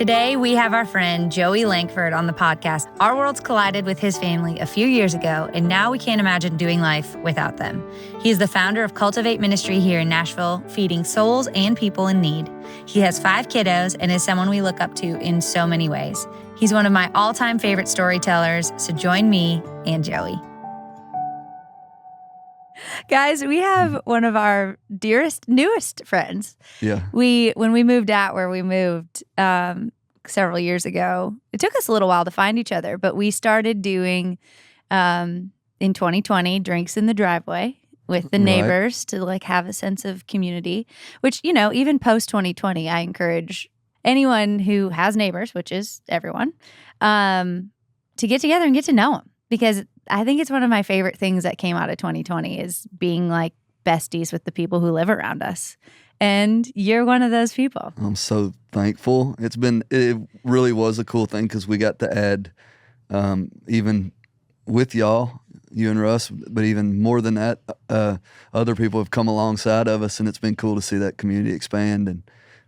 Today, we have our friend Joey Lankford on the podcast. Our worlds collided with his family a few years ago, and now we can't imagine doing life without them. He is the founder of Cultivate Ministry here in Nashville, feeding souls and people in need. He has 5 kiddos and is someone we look up to in so many ways. He's one of my all-time favorite storytellers, so join me and Joey. Guys, we have one of our dearest, newest friends. Yeah. When we moved out where we moved several years ago, it took us a little while to find each other, but we started doing, in 2020, drinks in the driveway with the neighbors to like have a sense of community, which, you know, even post 2020, I encourage anyone who has neighbors, which is everyone, to get together and get to know them, because I think it's one of my favorite things that came out of 2020 is being like besties with the people who live around us. And you're one of those people. I'm so thankful. It really was a cool thing because we got to add, even with y'all, you and Russ, but even more than that, other people have come alongside of us, and it's been cool to see that community expand and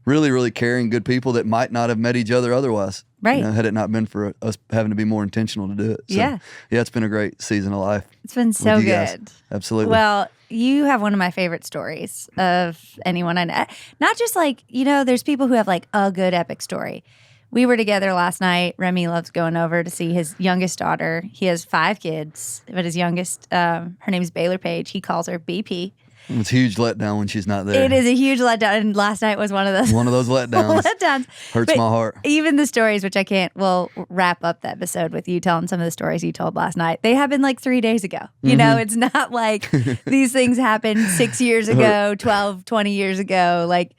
really, really caring, good people that might not have met each other otherwise. Right. You know, had it not been for us having to be more intentional to do it. So, yeah, it's been a great season of life. It's been so good. Guys. Absolutely. Well, you have one of my favorite stories of anyone I know. Not just like, you know, there's people who have like a good epic story. We were together last night. Remy loves going over to see his youngest daughter. He has 5 kids, but his youngest, her name is Baylor Page. He calls her BP. It's a huge letdown when she's not there. It is a huge letdown, and last night was one of those. One of those letdowns. Hurts But my heart. Even the stories, which we'll wrap up the episode with you telling some of the stories you told last night. They happened like 3 days ago. You know, it's not like these things happened 6 years ago, 12, 20 years ago. Like,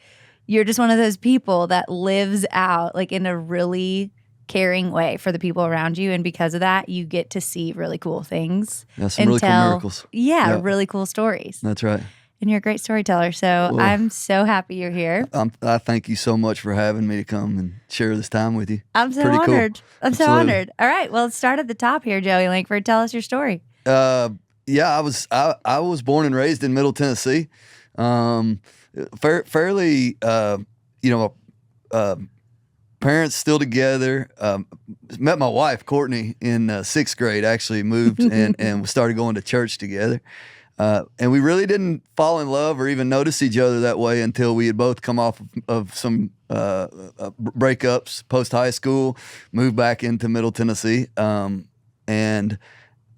you're just one of those people that lives out like in a really caring way for the people around you, and because of that, you get to see really cool things. Yeah, some really cool miracles. Yeah, really cool stories. That's right. And you're a great storyteller, so Well, I'm so happy you're here. I thank you so much for having me to come and share this time with you. I'm so Pretty honored. Cool. I'm Absolutely. so honored. All right, well, let's start at the top here, Joey Lankford. Tell us your story. Yeah, I was born and raised in Middle Tennessee. Fairly, parents still together. Met my wife, Courtney, in 6th grade, actually moved and started going to church together. And we really didn't fall in love or even notice each other that way until we had both come off of some breakups post high school, moved back into Middle Tennessee.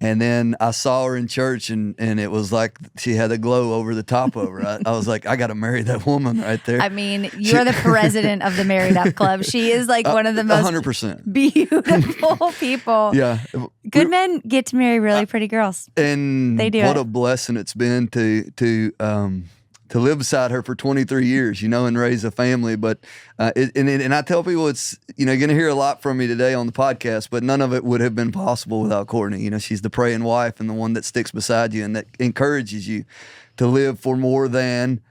And then I saw her in church, and it was like she had a glow over the top of her. I was like, I got to marry that woman right there. I mean, you're the president of the Married Up Club. She is like one of the most 100% beautiful people. Yeah. Good men get to marry really pretty girls. And they do. What a blessing it's been to live beside her for 23 years, you know, and raise a family. But and I tell people it's, you know, you're going to hear a lot from me today on the podcast, but none of it would have been possible without Courtney. You know, she's the praying wife and the one that sticks beside you and that encourages you to live for more than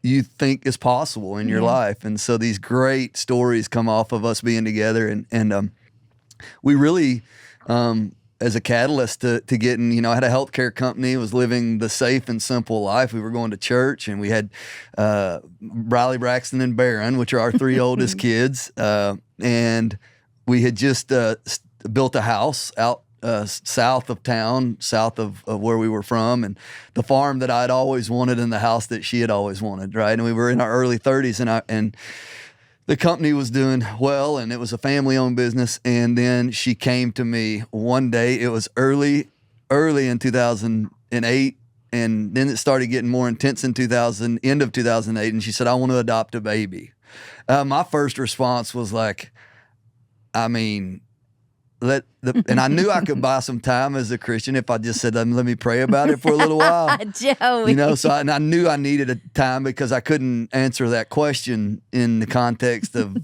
you think is possible in your life. And so these great stories come off of us being together, and we really, as a catalyst to getting, you know, I had a healthcare company, was living the safe and simple life. We were going to church, and we had Riley, Braxton, and Barron, which are our 3 oldest kids. And we had just built a house out south of town, south of where we were from, and the farm that I'd always wanted and the house that she had always wanted, right? And we were in our early 30s, and the company was doing well, and it was a family-owned business. And then she came to me one day. It was early in 2008, and then it started getting more intense in end of 2008. And she said, "I want to adopt a baby." My first response was like, I mean, and I knew I could buy some time as a Christian if I just said, let me pray about it for a little while. Joey. You know, so I knew I needed a time because I couldn't answer that question in the context of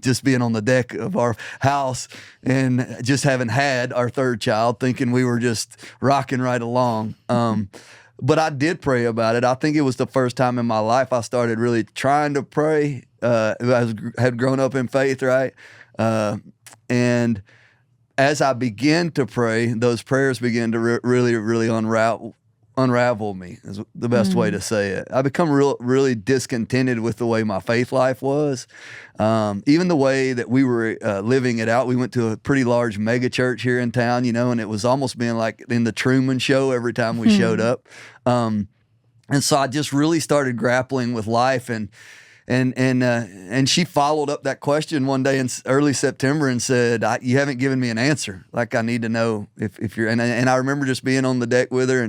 just being on the deck of our house and just having had our 3rd child, thinking we were just rocking right along. But I did pray about it. I think it was the first time in my life I started really trying to pray. I had grown up in faith, right? And as I began to pray, those prayers began to really, really unravel unraveled me is the best way to say it. I become really discontented with the way my faith life was. Even the way that we were living it out. We went to a pretty large mega church here in town, and it was almost being like in the Truman Show every time we showed up. And so I just really started grappling with life, and she followed up that question one day in early September and said, "You haven't given me an answer. Like, I need to know if you're." And I remember just being on the deck with her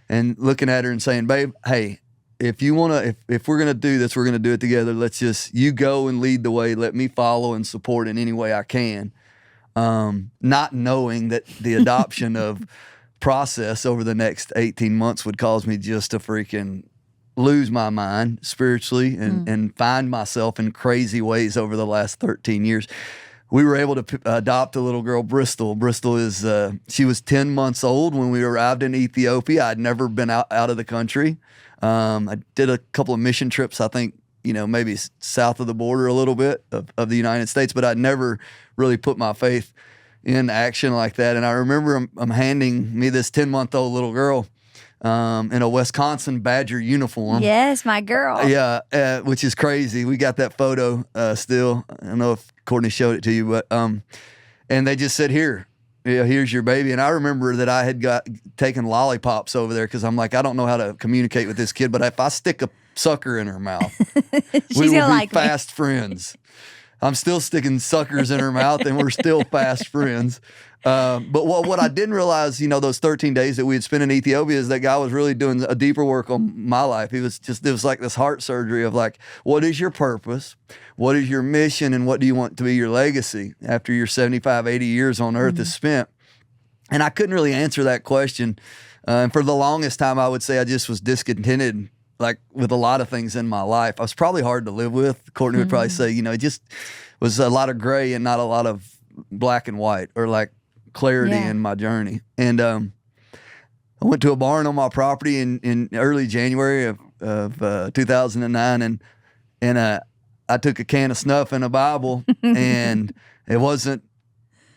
and looking at her and saying, "Babe, hey, if you want to, if we're gonna do this, we're gonna do it together. Let's just, you go and lead the way. Let me follow and support in any way I can." Not knowing that the adoption of process over the next 18 months would cause me just to freaking lose my mind spiritually and find myself in crazy ways over the last 13 years. We were able to adopt a little girl, Bristol. Bristol is, she was 10 months old when we arrived in Ethiopia. I'd never been out of the country. I did a couple of mission trips, I think, maybe south of the border a little bit of the United States, but I'd never really put my faith in action like that. And I remember I'm handing me this 10-month-old little girl in a Wisconsin Badger uniform. Yes, my girl. Yeah, which is crazy. We got that photo still. I don't know if Courtney showed it to you, but and they just said, here's your baby. And I remember that I had taken lollipops over there because I'm like, I don't know how to communicate with this kid, but if I stick a sucker in her mouth, we will be fast friends. I'm still sticking suckers in her mouth, and we're still fast friends. But what I didn't realize, those 13 days that we had spent in Ethiopia, is that God was really doing a deeper work on my life. It was like this heart surgery of like, what is your purpose? What is your mission? And what do you want to be your legacy after your 75, 80 years on earth is spent? And I couldn't really answer that question. And for the longest time, I would say I just was discontented, like with a lot of things in my life. I was probably hard to live with. Courtney would probably say, it just was a lot of gray and not a lot of black and white, or like clarity in my journey. And I went to a barn on my property in early January of 2009, and I took a can of snuff and a Bible, and it wasn't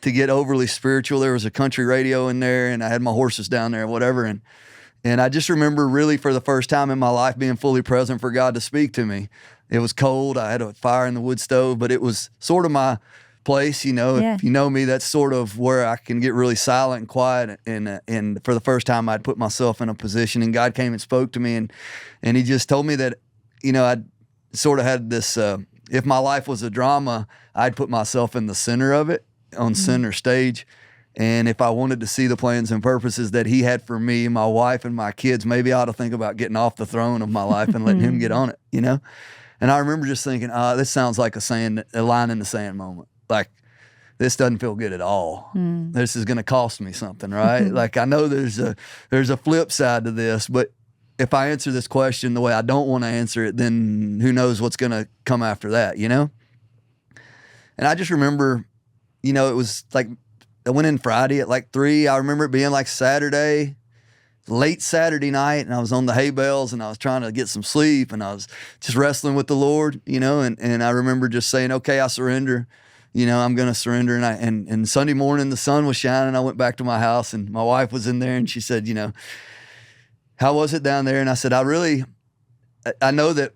to get overly spiritual. There was a country radio in there, and I had my horses down there, whatever, and I just remember really for the first time in my life being fully present for God to speak to me. It was cold. I had a fire in the wood stove, but it was sort of my place, If you know me, that's sort of where I can get really silent and quiet. And for the first time, I'd put myself in a position, and God came and spoke to me, and He just told me that, I'd sort of had this. If my life was a drama, I'd put myself in the center of it, on center stage. And if I wanted to see the plans and purposes that He had for me, my wife, and my kids, maybe I ought to think about getting off the throne of my life and letting Him get on it, And I remember just thinking, this sounds like a line in the sand moment. Like, this doesn't feel good at all. This is going to cost me something, right? Like, I know there's a flip side to this, but if I answer this question the way I don't want to answer it, then who knows what's going to come after that, And I just remember, it was like, I went in Friday at like 3. I remember it being like Saturday, late Saturday night, and I was on the hay bales, and I was trying to get some sleep, and I was just wrestling with the Lord, and I remember just saying, okay, I surrender. I'm going to surrender. And Sunday morning, the sun was shining. I went back to my house, and my wife was in there, and she said, how was it down there? And I said, I know that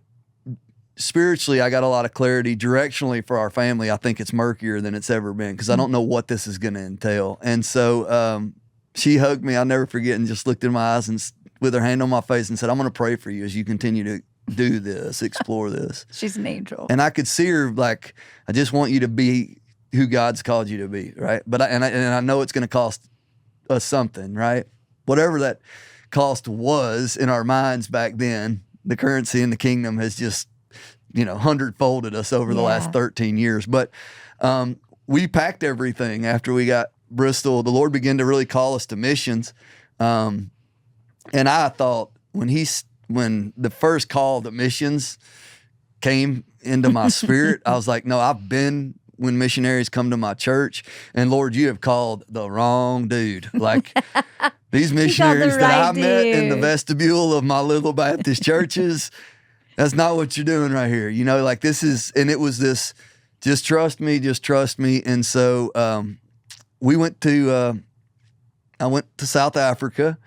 spiritually, I got a lot of clarity. Directionally for our family, I think it's murkier than it's ever been, because I don't know what this is going to entail. And so she hugged me, I'll never forget, and just looked in my eyes and with her hand on my face and said, I'm going to pray for you as you continue to do this, explore this. She's an angel. And I could see her like, I just want you to be who God's called you to be, right? But I know it's going to cost us something, right? Whatever that cost was in our minds back then, the currency in the kingdom has just, 100-folded us over the last 13 years. But we packed everything after we got Bristol. The Lord began to really call us to missions. And I thought when the first call to missions came into my spirit, I was like, no, I've been when missionaries come to my church, and Lord, you have called the wrong dude. Like, these missionaries that I met in the vestibule of my little Baptist churches, that's not what you're doing right here. Like, this is, and it was this, just trust me. And so I went to South Africa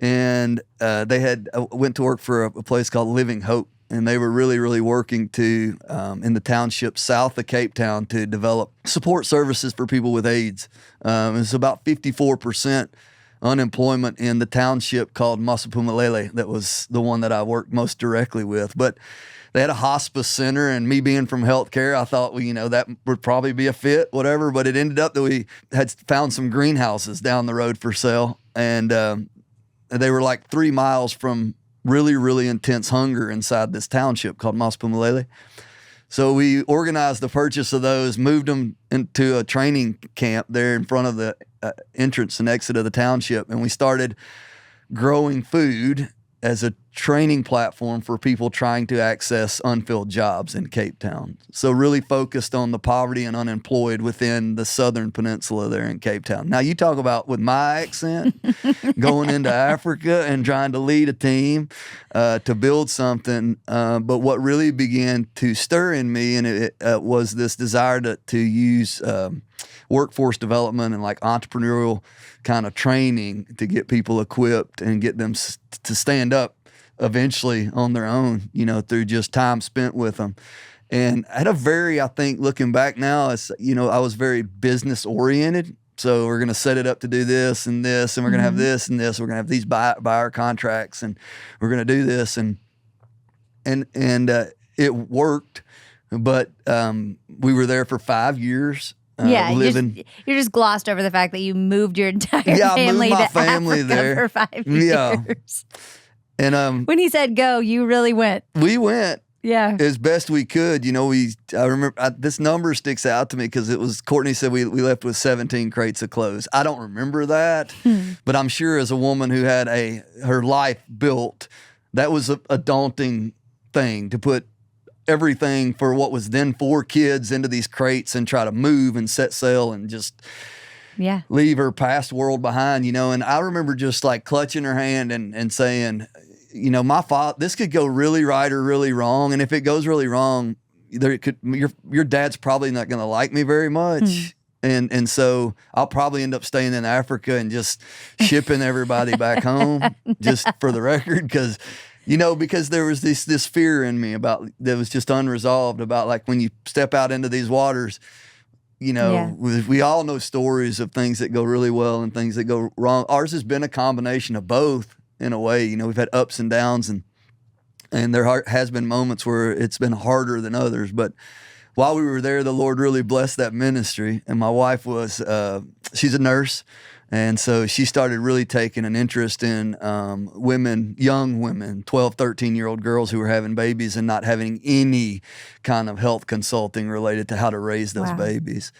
and they had went to work for a place called Living Hope. And they were really, really working to, in the township south of Cape Town, to develop support services for people with AIDS. It's about 54% unemployment in the township called Masapumalele. That was the one that I worked most directly with. But they had a hospice center, and me being from healthcare, I thought, well, that would probably be a fit, whatever. But it ended up that we had found some greenhouses down the road for sale, and they were like 3 miles from really, really intense hunger inside this township called Masapumalele. So we organized the purchase of those, moved them into a training camp there in front of the entrance and exit of the township, and we started growing food as a training platform for people trying to access unfilled jobs in Cape Town. So really focused on the poverty and unemployed within the southern peninsula there in Cape Town. Now you talk about, with my accent, going into Africa and trying to lead a team to build something. But what really began to stir in me, and it was this desire to use workforce development and like entrepreneurial kind of training to get people equipped and get them to stand up eventually on their own, through just time spent with them. And I think looking back now, I was very business oriented. So we're going to set it up to do this, and we're going to have this and this. We're going to have these buyer contracts, and we're going to do this. And it worked, but we were there for 5 years. You just glossed over the fact that you moved your entire family I moved my to family Africa there for 5 years. And when he said go, you really went. We went. Yeah. As best we could. I remember this number sticks out to me because it was, Courtney said we left with 17 crates of clothes. I don't remember that, but I'm sure as a woman who had her life built, that was a daunting thing to put everything for what was then 4 kids into these crates and try to move and set sail and just leave her past world behind, And I remember just like clutching her hand and saying, my father, this could go really right or really wrong. And if it goes really wrong, your dad's probably not going to like me very much. And so I'll probably end up staying in Africa and just shipping everybody back home, just for the record, because there was this fear in me that was just unresolved about, like, when you step out into these waters, we all know stories of things that go really well and things that go wrong. Ours has been a combination of both in a way. We've had ups and downs, and there has been moments where it's been harder than others. But while we were there, the Lord really blessed that ministry. And my wife she's a nurse. And so she started really taking an interest in young women, 12, 13-year-old girls who were having babies and not having any kind of health consulting related to how to raise those babies.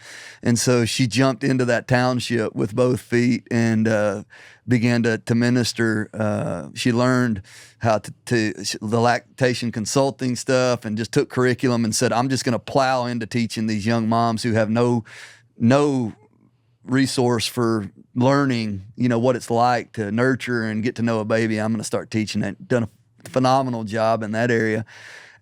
And so she jumped into that township with both feet and began to minister. She learned how to the lactation consulting stuff and just took curriculum and said, I'm just going to plow into teaching these young moms who have no resource for learning, what it's like to nurture and get to know a baby. I'm going to start teaching it. Done a phenomenal job in that area.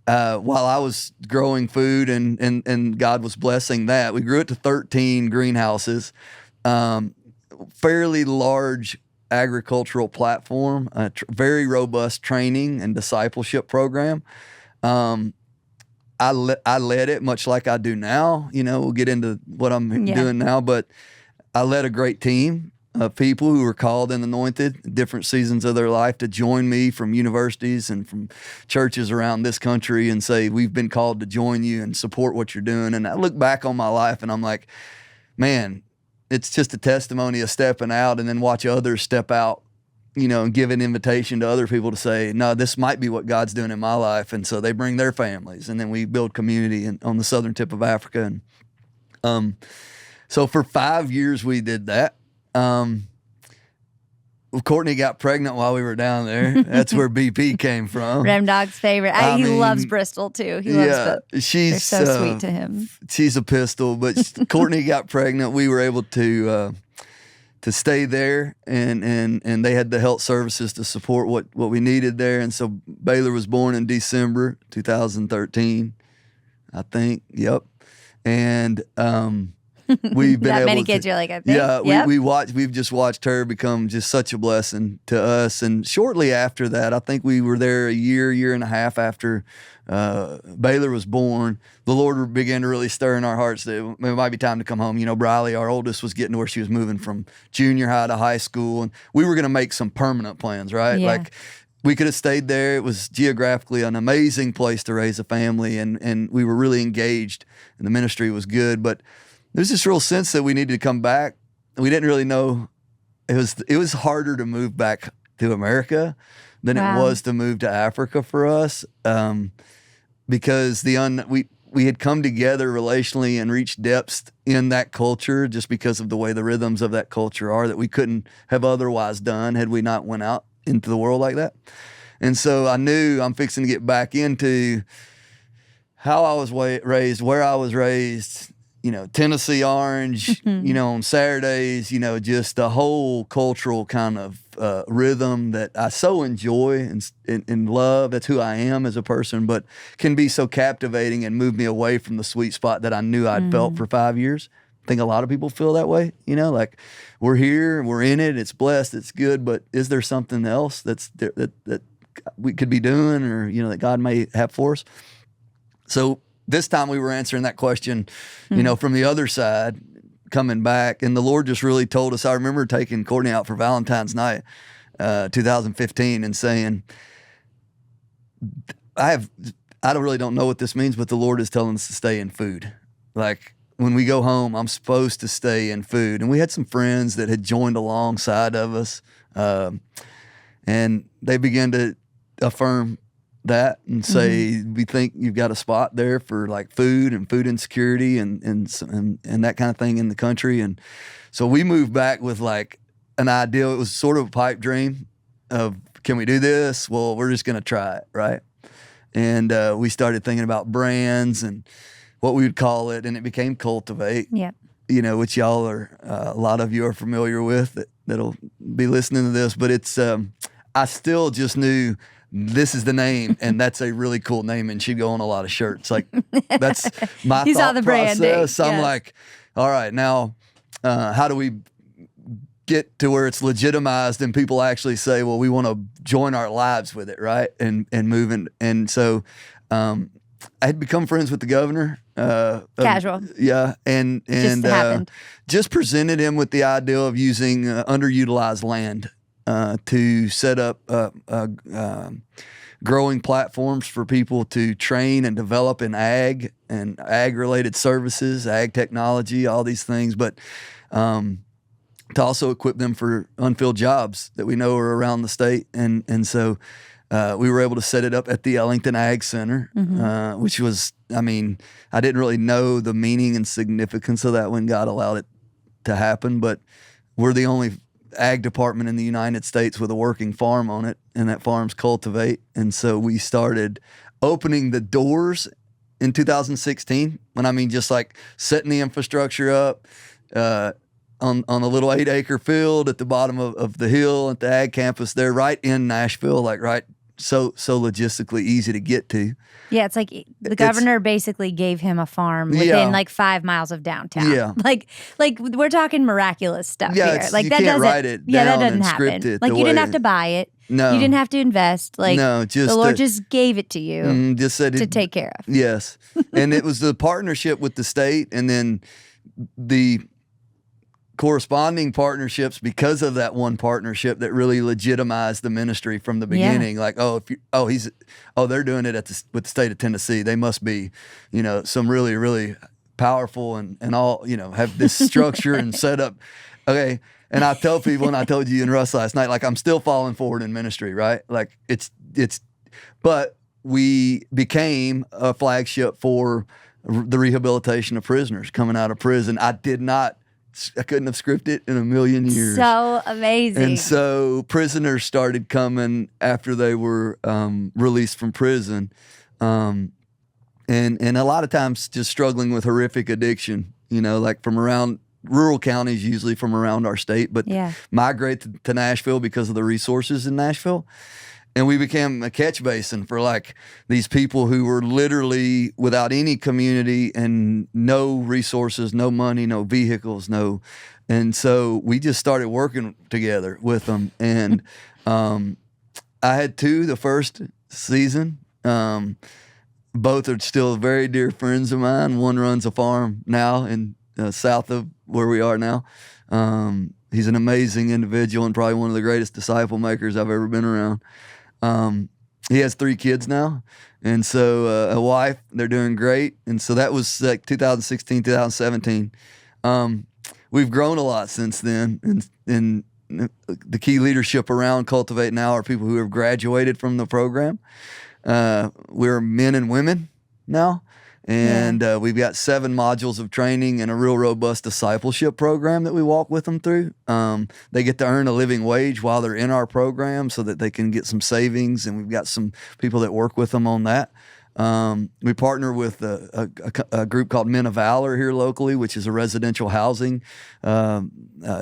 While I was growing food and God was blessing that, we grew it to 13 greenhouses, fairly large agricultural platform, very robust training and discipleship program. I led it much like I do now. We'll get into what I'm doing now, but I led a great team of people who were called and anointed different seasons of their life to join me from universities and from churches around this country and say, we've been called to join you and support what you're doing. And I look back on my life and I'm like, man, it's just a testimony of stepping out, and then watch others step out, and give an invitation to other people to say, no, this might be what God's doing in my life. And so they bring their families, and then we build community on the southern tip of Africa. And so for 5 years we did that. Courtney got pregnant while we were down there. That's where BP came from. Rem Dog's favorite. He loves Bristol too. He loves it. They're so sweet to him. She's a pistol, but Courtney got pregnant. We were able to stay there, and they had the health services to support what we needed there. And so Baylor was born in December 2013, I think. Yep. And we've been that able many to, kids, you're like, I think. yeah, Yep. we've just watched her become just such a blessing to us. And shortly after that, I think we were there a year and a half after Baylor was born, the Lord began to really stir in our hearts that it might be time to come home. You know, Briley, our oldest, was getting to where she was moving from junior high to high school, and we were going to make some permanent plans, right? Yeah. Like, we could have stayed there. It was geographically an amazing place to raise a family, and we were really engaged, and the ministry was good. But there's this real sense that we needed to come back. We didn't really know. It was harder to move back to America than it was to move to Africa for us, because we had come together relationally and reached depths in that culture just because of the way the rhythms of that culture are that we couldn't have otherwise done had we not went out into the world like that. And so I knew I'm fixing to get back into how I was raised, where I was raised, you know, Tennessee Orange, you know, on Saturdays, you know, just the whole cultural kind of rhythm that I so enjoy and love. That's who I am as a person, but can be so captivating and move me away from the sweet spot that I knew I'd felt for 5 years. I think a lot of people feel that way, you know, like we're here, we're in it, it's blessed, it's good, but is there something else that we could be doing, or, you know, that God may have for us? So this time we were answering that question, you know, from the other side, coming back, and the Lord just really told us. I remember taking Courtney out for Valentine's night, 2015, and saying, I don't know what this means, but the Lord is telling us to stay in food. Like, when we go home, I'm supposed to stay in food. And we had some friends that had joined alongside of us, and they began to affirm that and say, we think you've got a spot there for like food and food insecurity and that kind of thing in the country. And so we moved back with like an idea. It was sort of a pipe dream of, can we do this? Well, we're just going to try it, right? And we started thinking about brands and what we would call it, and it became Cultivate. Yeah. You know, which y'all are, a lot of you are familiar with that'll be listening to this. But it's, I still just knew this is the name, and that's a really cool name, and she'd go on a lot of shirts. Like, that's my You saw thought the process. branding. I'm Yeah. like, all right, now how do we get to where it's legitimized and people actually say, well, we want to join our lives with it, right? And move in. And so I had become friends with the governor. Casual. Yeah. And Just happened. just presented him with the idea of using underutilized land to set up growing platforms for people to train and develop in ag and ag-related services, ag technology, all these things, but to also equip them for unfilled jobs that we know are around the state. And so we were able to set it up at the Ellington Ag Center, which was, I mean, I didn't really know the meaning and significance of that when God allowed it to happen, but we're the only ag department in the United States with a working farm on it, and that farm's Cultivate. And so we started opening the doors in 2016, when I mean just like setting the infrastructure up on a little 8-acre field at the bottom of the hill at the ag campus there, right in Nashville, like right so logistically easy to get to. Yeah, it's like the governor basically gave him a farm within like 5 miles of downtown. Yeah. Like we're talking miraculous stuff here. Like you that can't doesn't write it that down doesn't and happen. script it Like the you didn't way- have to buy it. No. You didn't have to invest. Like No, just the Lord just gave it to you just said to take care of. Yes. And it was the partnership with the state, and then the corresponding partnerships because of that one partnership that really legitimized the ministry from the beginning. Like, they're doing it with the state of Tennessee. They must be, you know, some really, really powerful and all, you know, have this structure and setup. Okay. And I tell people, and I told you and Russ last night, like, I'm still falling forward in ministry, right? Like but we became a flagship for the rehabilitation of prisoners coming out of prison. I couldn't have scripted it in a million years. So amazing. And so prisoners started coming after they were released from prison. And a lot of times just struggling with horrific addiction, you know, like from around rural counties, usually from around our state, but migrate to Nashville because of the resources in Nashville. And we became a catch basin for like these people who were literally without any community and no resources, no money, no vehicles, and so we just started working together with them. And I had two the first season. Both are still very dear friends of mine. One runs a farm now in south of where we are now. He's an amazing individual and probably one of the greatest disciple makers I've ever been around. He has 3 kids now, and so a wife. They're doing great. And so that was like 2016, 2017. We've grown a lot since then, and the key leadership around Cultivate now are people who have graduated from the program. We're men and women now, and we've got 7 modules of training and a real robust discipleship program that we walk with them through. They get to earn a living wage while they're in our program so that they can get some savings, and we've got some people that work with them on that. We partner with a group called Men of Valor here locally, which is a residential housing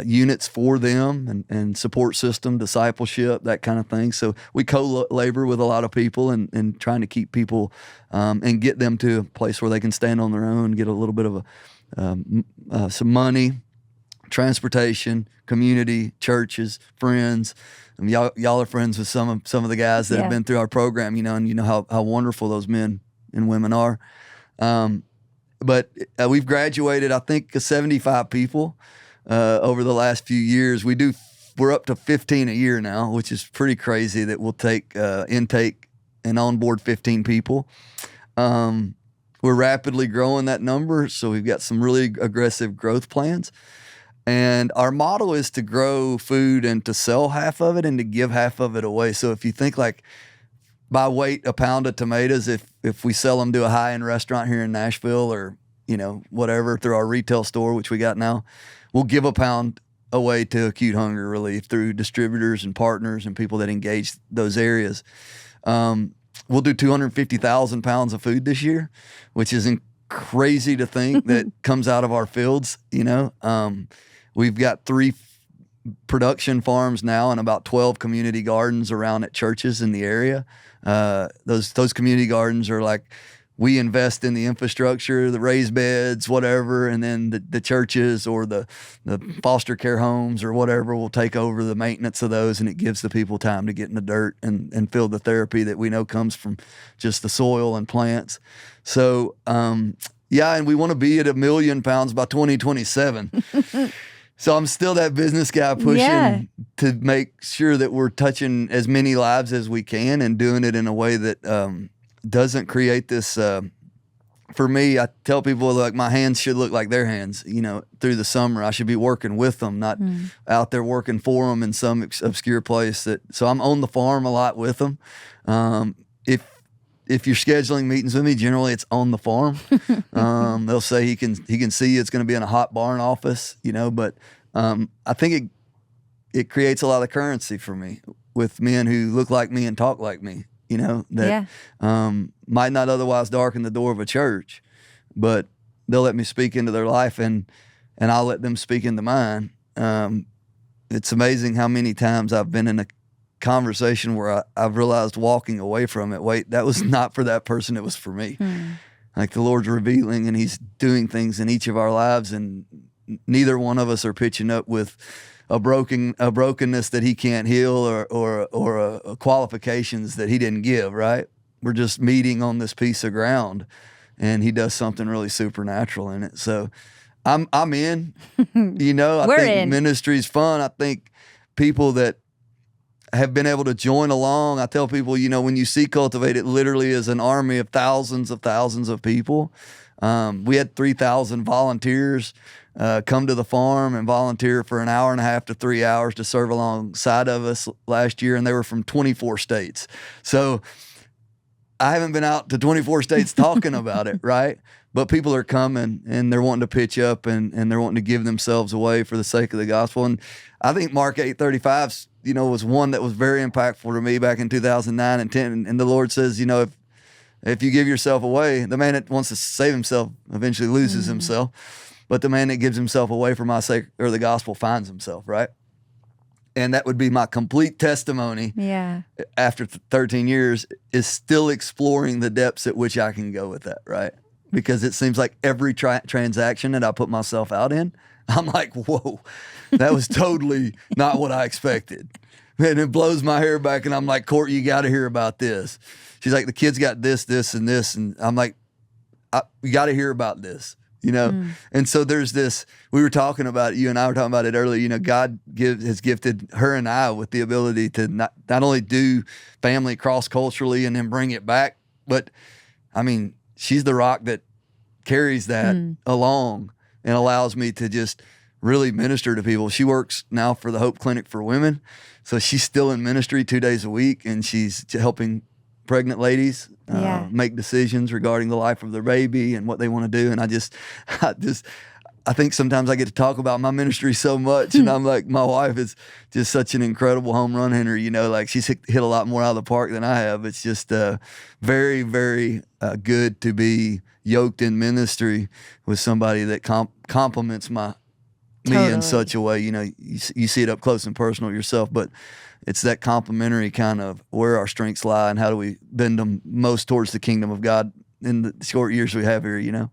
units for them and support system, discipleship, that kind of thing. So we co-labor with a lot of people and trying to keep people and get them to a place where they can stand on their own, get a little bit of some money, transportation, community, churches, friends. I mean, y'all are friends with some of the guys that have been through our program, and you know how wonderful those men and women are. But we've graduated, I think, 75 people over the last few years. We're up to 15 a year now, which is pretty crazy that we'll take intake and onboard 15 people. We're rapidly growing that number, so we've got some really aggressive growth plans. And our model is to grow food and to sell half of it and to give half of it away. So if you think like by weight, a pound of tomatoes, if we sell them to a high-end restaurant here in Nashville or, whatever through our retail store, which we got now, we'll give a pound away to acute hunger relief through distributors and partners and people that engage those areas. We'll do 250,000 pounds of food this year, which is crazy to think that comes out of our fields, We've got 3 production farms now and about 12 community gardens around at churches in the area. Those community gardens are like, we invest in the infrastructure, the raised beds, whatever, and then the churches or the foster care homes or whatever will take over the maintenance of those, and it gives the people time to get in the dirt and feel the therapy that we know comes from just the soil and plants. So, and we want to be at 1 million pounds by 2027. So I'm still that business guy pushing to make sure that we're touching as many lives as we can and doing it in a way that doesn't create this. For me, I tell people like my hands should look like their hands. Through the summer, I should be working with them, not out there working for them in some obscure place. So I'm on the farm a lot with them. If you're scheduling meetings with me, generally it's on the farm. They'll say he can see it's going to be in a hot barn office, but I think it creates a lot of currency for me with men who look like me and talk like me, that might not otherwise darken the door of a church, but they'll let me speak into their life and I'll let them speak into mine. It's amazing how many times I've been in a conversation where I've realized walking away from it, wait, that was not for that person, it was for me. Like the Lord's revealing and he's doing things in each of our lives, and neither one of us are pitching up with a brokenness that he can't heal or qualifications that he didn't give, right? We're just meeting on this piece of ground and he does something really supernatural in it. So I'm in, I think ministry's fun. I think people that have been able to join along. I tell people, when you see Cultivate, it literally is an army of thousands of people. We had 3,000 volunteers come to the farm and volunteer for 1.5 hours to 3 hours to serve alongside of us last year, and they were from 24 states. So I haven't been out to 24 states talking about it, right? But people are coming and they're wanting to pitch up and they're wanting to give themselves away for the sake of the gospel. And I think Mark 8:35 was one that was very impactful to me back in 2009 and 10. And the Lord says, if you give yourself away, the man that wants to save himself eventually loses himself. But the man that gives himself away for my sake or the gospel finds himself, right? and that would be my complete testimony. Yeah. After 13 years, is still exploring the depths at which I can go with that, right? Because it seems like every transaction that I put myself out in, I'm like, whoa, that was totally not what I expected. And it blows my hair back, and I'm like, Court, you got to hear about this. She's like, the kids got this, this, and this. And I'm like, you got to hear about this, you know? And so there's this, we were talking about it, you and I were talking about it earlier, you know, God has gifted her and I with the ability to not only do family cross-culturally and then bring it back, but I mean, she's the rock that carries that along and allows me to just really minister to people. She works now for the Hope Clinic for Women. So she's still in ministry 2 days a week, and she's helping pregnant ladies make decisions regarding the life of their baby and what they want to do. And I think sometimes I get to talk about my ministry so much, and I'm like, my wife is just such an incredible home run hitter, you know, like she's hit a lot more out of the park than I have. It's just very, very good to be yoked in ministry with somebody that complements me in such a way. You know, you see it up close and personal yourself, but it's that complementary kind of where our strengths lie and how do we bend them most towards the kingdom of God in the short years we have here, you know.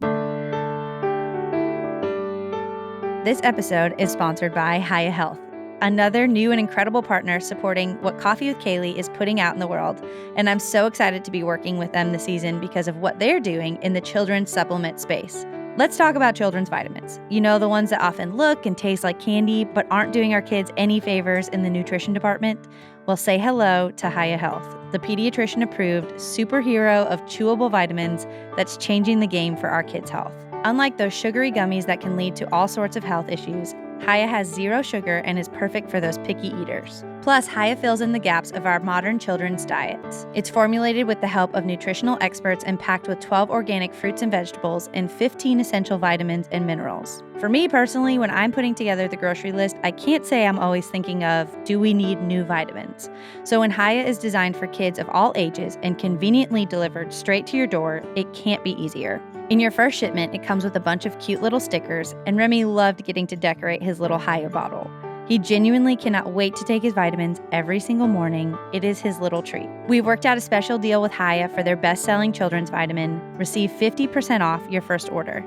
This episode is sponsored by Hiya Health, another new and incredible partner supporting what Coffee with Kailey is putting out in the world. And I'm so excited to be working with them this season because of what they're doing in the children's supplement space. Let's talk about children's vitamins. You know, the ones that often look and taste like candy, but aren't doing our kids any favors in the nutrition department? Well, say hello to Hiya Health, the pediatrician-approved superhero of chewable vitamins that's changing the game for our kids' health. Unlike those sugary gummies that can lead to all sorts of health issues, Hiya has zero sugar and is perfect for those picky eaters. Plus, Hiya fills in the gaps of our modern children's diets. It's formulated with the help of nutritional experts and packed with 12 organic fruits and vegetables and 15 essential vitamins and minerals. For me personally, when I'm putting together the grocery list, I can't say I'm always thinking of, do we need new vitamins? So when Hiya is designed for kids of all ages and conveniently delivered straight to your door, it can't be easier. In your first shipment, it comes with a bunch of cute little stickers, and Remy loved getting to decorate his little Hiya bottle. He genuinely cannot wait to take his vitamins every single morning. It is his little treat. We've worked out a special deal with Hiya for their best-selling children's vitamin. Receive 50% off your first order.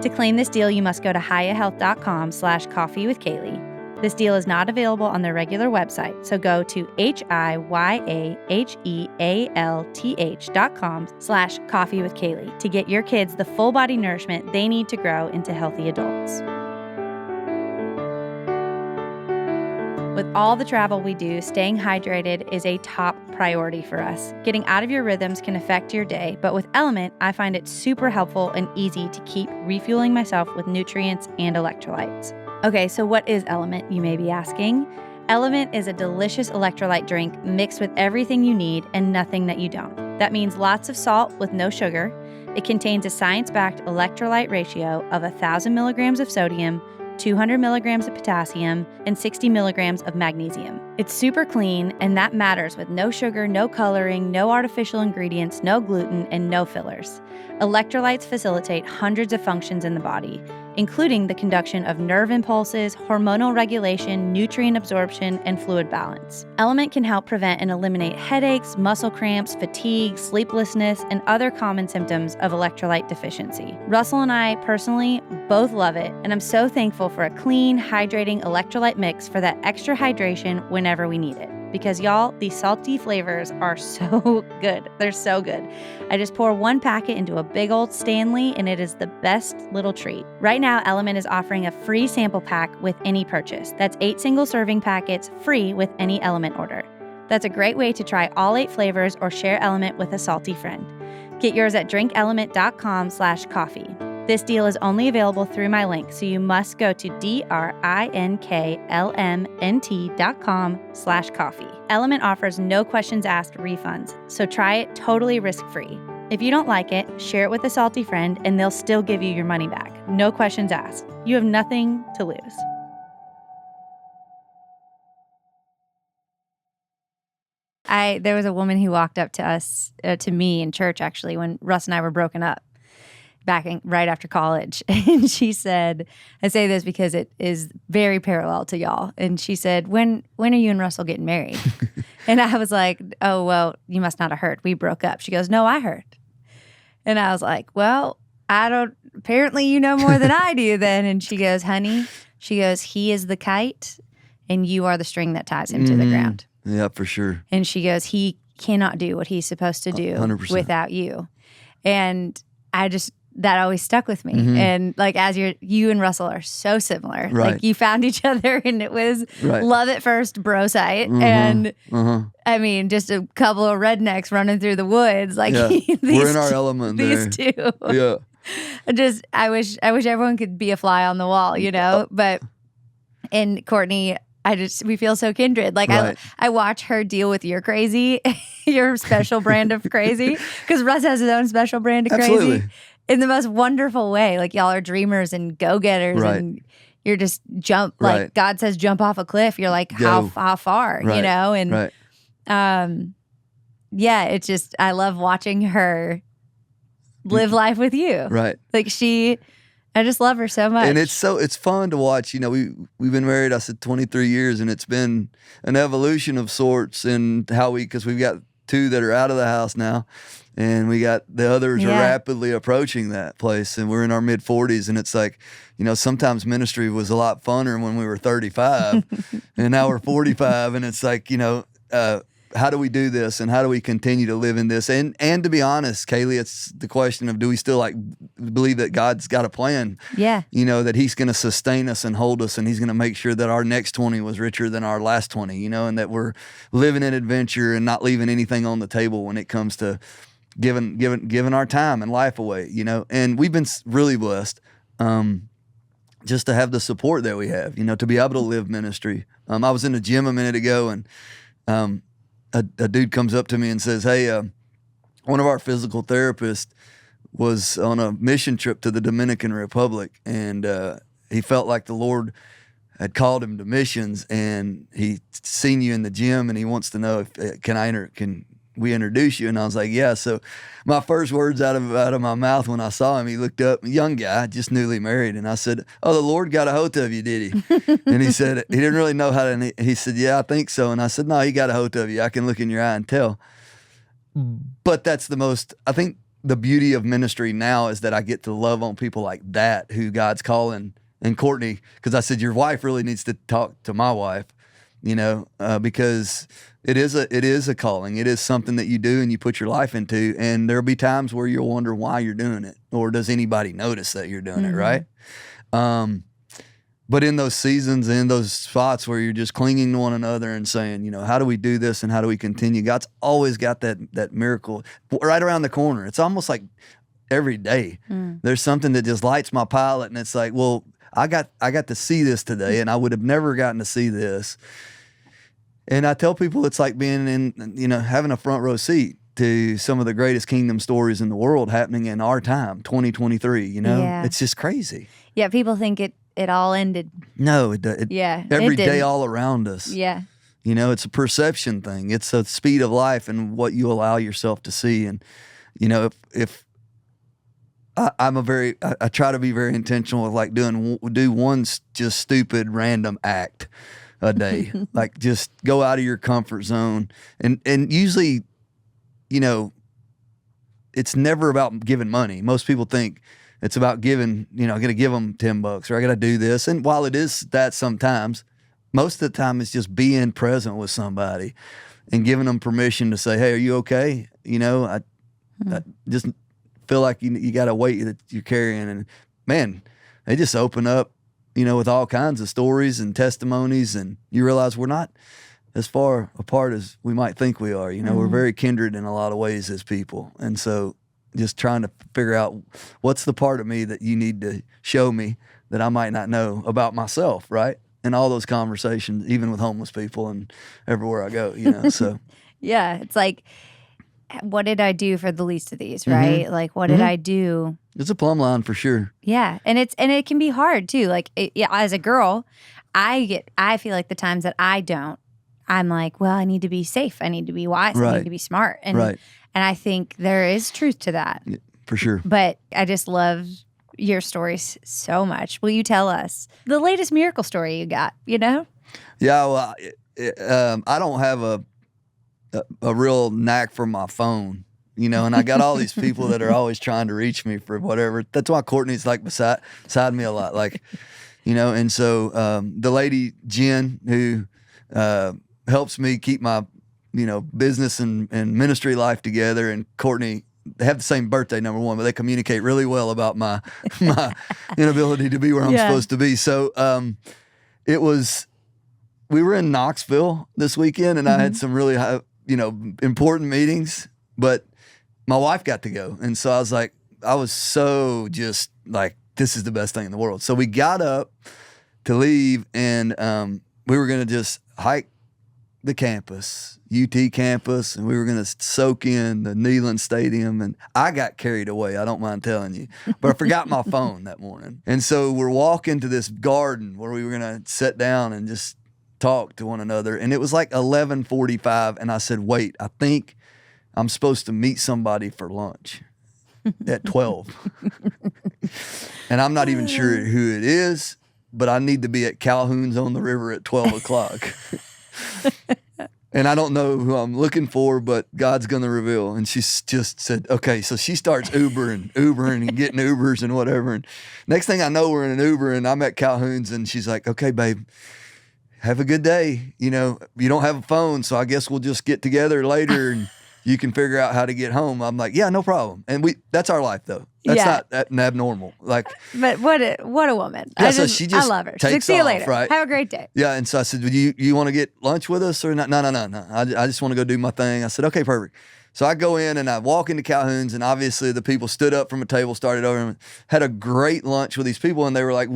To claim this deal, you must go to hiyahealth.com/coffeewithkailey. This deal is not available on their regular website, so go to hiyahealth.com/coffeewithkailey to get your kids the full body nourishment they need to grow into healthy adults. With all the travel we do, staying hydrated is a top priority for us. Getting out of your rhythms can affect your day, but with LMNT, I find it super helpful and easy to keep refueling myself with nutrients and electrolytes. Okay, so what is LMNT, you may be asking? LMNT is a delicious electrolyte drink mixed with everything you need and nothing that you don't. That means lots of salt with no sugar. It contains a science-backed electrolyte ratio of 1,000 milligrams of sodium, 200 milligrams of potassium, and 60 milligrams of magnesium. It's super clean, and that matters with no sugar, no coloring, no artificial ingredients, no gluten, and no fillers. Electrolytes facilitate hundreds of functions in the body, including the conduction of nerve impulses, hormonal regulation, nutrient absorption, and fluid balance. LMNT can help prevent and eliminate headaches, muscle cramps, fatigue, sleeplessness, and other common symptoms of electrolyte deficiency. Russell and I personally both love it, and I'm so thankful for a clean, hydrating electrolyte mix for that extra hydration whenever we need it. Because y'all, these salty flavors are so good. They're so good. I just pour one packet into a big old Stanley, and it is the best little treat. Right now, LMNT is offering a free sample pack with any purchase. That's 8 single serving packets free with any LMNT order. That's a great way to try all 8 flavors or share LMNT with a salty friend. Get yours at drinklmnt.com/coffee. This deal is only available through my link, so you must go to drinklmnt.com/coffee. LMNT offers no questions asked refunds, so try it totally risk-free. If you don't like it, share it with a salty friend and they'll still give you your money back. No questions asked. You have nothing to lose. There was a woman who walked up to us, to me in church actually, when Russ and I were broken up. right after college. And she said, I say this because it is very parallel to y'all. And she said, when are you and Russell getting married? And I was like, oh, well, you must not have heard. We broke up. She goes, no, I heard. And I was like, well, apparently you know more than I do then. And she goes, honey, he is the kite and you are the string that ties him to the ground. Yeah, for sure. And she goes, he cannot do what he's supposed to do 100%. Without you. And that always stuck with me. And like, as you and Russell are so similar. Right. Like you found each other and it was love at first bro sight. And I mean, just a couple of rednecks running through the woods. Like we're in our element there. These two. Yeah. I wish everyone could be a fly on the wall, you know? But, and Courtney, we feel so kindred. Like I watch her deal with your crazy, your special brand of crazy. Because Russ has his own special brand of crazy. In the most wonderful way. Like y'all are dreamers and go-getters and you're just like God says jump off a cliff. You're like, how far, you know? And it's just, I love watching her live life with you. Right. Like I just love her so much. And it's fun to watch. You know, we've been married, I said 23 years, and it's been an evolution of sorts in how because we've got 2 that are out of the house now. And we got the others are rapidly approaching that place, and we're in our mid 40s. And it's like, you know, sometimes ministry was a lot funner when we were 35, and now we're 45. And it's like, you know, how do we do this, and how do we continue to live in this? And to be honest, Kailey, it's the question of, do we still believe that God's got a plan? Yeah, you know, that He's going to sustain us and hold us, and He's going to make sure that our next 20 was richer than our last 20. You know, and that we're living in adventure and not leaving anything on the table when it comes to giving our time and life away, you know. And we've been really blessed just to have the support that we have, you know, to be able to live ministry. I was in the gym a minute ago, and a dude comes up to me and says, hey, one of our physical therapists was on a mission trip to the Dominican Republic, and he felt like the Lord had called him to missions, and he seen you in the gym, and he wants to know if can we introduce you? And I was like, yeah. So my first words out of my mouth when I saw him, he looked up, young guy, just newly married. And I said, oh, the Lord got a hold of you, did he? And he said, he didn't really know how to, and he said, yeah, I think so. And I said, no, he got a hold of you. I can look in your eye and tell. But that's I think the beauty of ministry now is that I get to love on people like that, who God's calling. And Courtney, because I said, your wife really needs to talk to my wife, you know, because it is a calling. It is something that you do and you put your life into, and there'll be times where you'll wonder why you're doing it, or does anybody notice that you're doing it, right? But in those seasons and in those spots where you're just clinging to one another and saying, you know, how do we do this and how do we continue? God's always got that miracle right around the corner. It's almost like every day there's something that just lights my pilot, and it's like, well, I got to see this today, and I would have never gotten to see this. And I tell people it's like being in, you know, having a front row seat to some of the greatest kingdom stories in the world happening in our time, 2023, you know? Yeah. It's just crazy. Yeah, people think it all ended. No, every day all around us. Yeah. You know, it's a perception thing. It's a speed of life and what you allow yourself to see. And, you know, if I try to be very intentional with like do one just stupid random act a day. Like just go out of your comfort zone. And usually, you know, it's never about giving money. Most people think it's about giving, you know, I got to give them $10 or I got to do this. And while it is that sometimes, most of the time it's just being present with somebody and giving them permission to say, hey, are you okay? You know, I just feel like you got a weight that you're carrying. And man, they just open up, you know, with all kinds of stories and testimonies, and you realize we're not as far apart as we might think we are. You know, we're very kindred in a lot of ways as people. And so just trying to figure out what's the part of me that you need to show me that I might not know about myself, right? And all those conversations, even with homeless people and everywhere I go, you know, so. Yeah, it's like, what did I do for the least of these, right? Like, what did I do? It's a plumb line for sure. Yeah, and it can be hard too. Like, as a girl, I feel like the times that I don't, I'm like, well, I need to be safe. I need to be wise. I need to be smart. And I think there is truth to that. for sure. But I just love your stories so much. Will you tell us the latest miracle story you got, Yeah, well, I don't have a real knack for my phone, and I got all these people that are always trying to reach me for whatever. That's why Courtney's like beside me a lot, like, and so the lady, Jen, who helps me keep my, business and ministry life together, and Courtney, they have the same birthday, number one, but they communicate really well about my inability to be where I'm supposed to be. So we were in Knoxville this weekend, and I had some really high, important meetings, but my wife got to go. And so I was so just like, this is the best thing in the world. So we got up to leave, and we were going to just hike the campus, UT campus, and we were going to soak in the Neyland Stadium. And I got carried away, I don't mind telling you, but I forgot my phone that morning. And so we're walking to this garden where we were going to sit down and just talk to one another. And it was like 11:45, and I said, wait, I think I'm supposed to meet somebody for lunch at 12. And I'm not even sure who it is, but I need to be at Calhoun's on the River at 12 o'clock. And I don't know who I'm looking for, but God's going to reveal. And she just said, okay. So she starts Ubering and getting Ubers and whatever. And next thing I know, we're in an Uber, and I'm at Calhoun's, and she's like, okay, babe, have a good day. You don't have a phone, so I guess we'll just get together later and you can figure out how to get home. I'm like, yeah, no problem. And that's our life, though. That's not abnormal. Like, but what a woman. Yeah, so she just I love her. takes She's like, see you later. Right? Have a great day. Yeah, and so I said, you want to get lunch with us or not? No. I just want to go do my thing. I said, okay, perfect. So I go in and I walk into Calhoun's, and obviously the people stood up from a table, started over, and had a great lunch with these people, and they were like,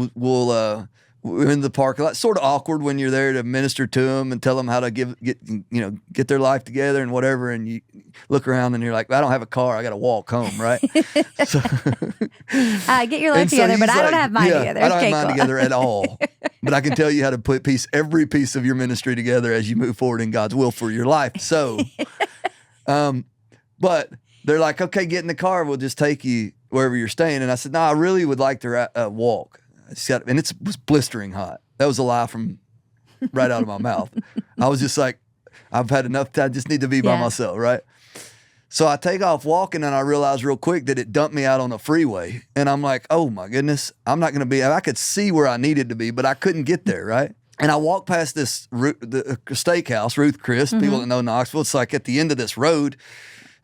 we're in the parking lot. Sort of awkward when you're there to minister to them and tell them how to get their life together and whatever. And you look around and you're like, I don't have a car. I got to walk home, right? So, get your life together, but I don't have mine together. I don't have mine together at all. But I can tell you how to put every piece of your ministry together as you move forward in God's will for your life. So, but they're like, okay, get in the car. We'll just take you wherever you're staying. And I said, no, I really would like to walk. And it was blistering hot. That was a lie from right out of my mouth. I was just like, I've had enough time. I just need to be by myself, right? So I take off walking, and I realized real quick that it dumped me out on a freeway. And I'm like, oh my goodness, I'm not going to be, I could see where I needed to be, but I couldn't get there, right? And I walked past this the steakhouse, Ruth Chris, people that know Knoxville. It's like at the end of this road.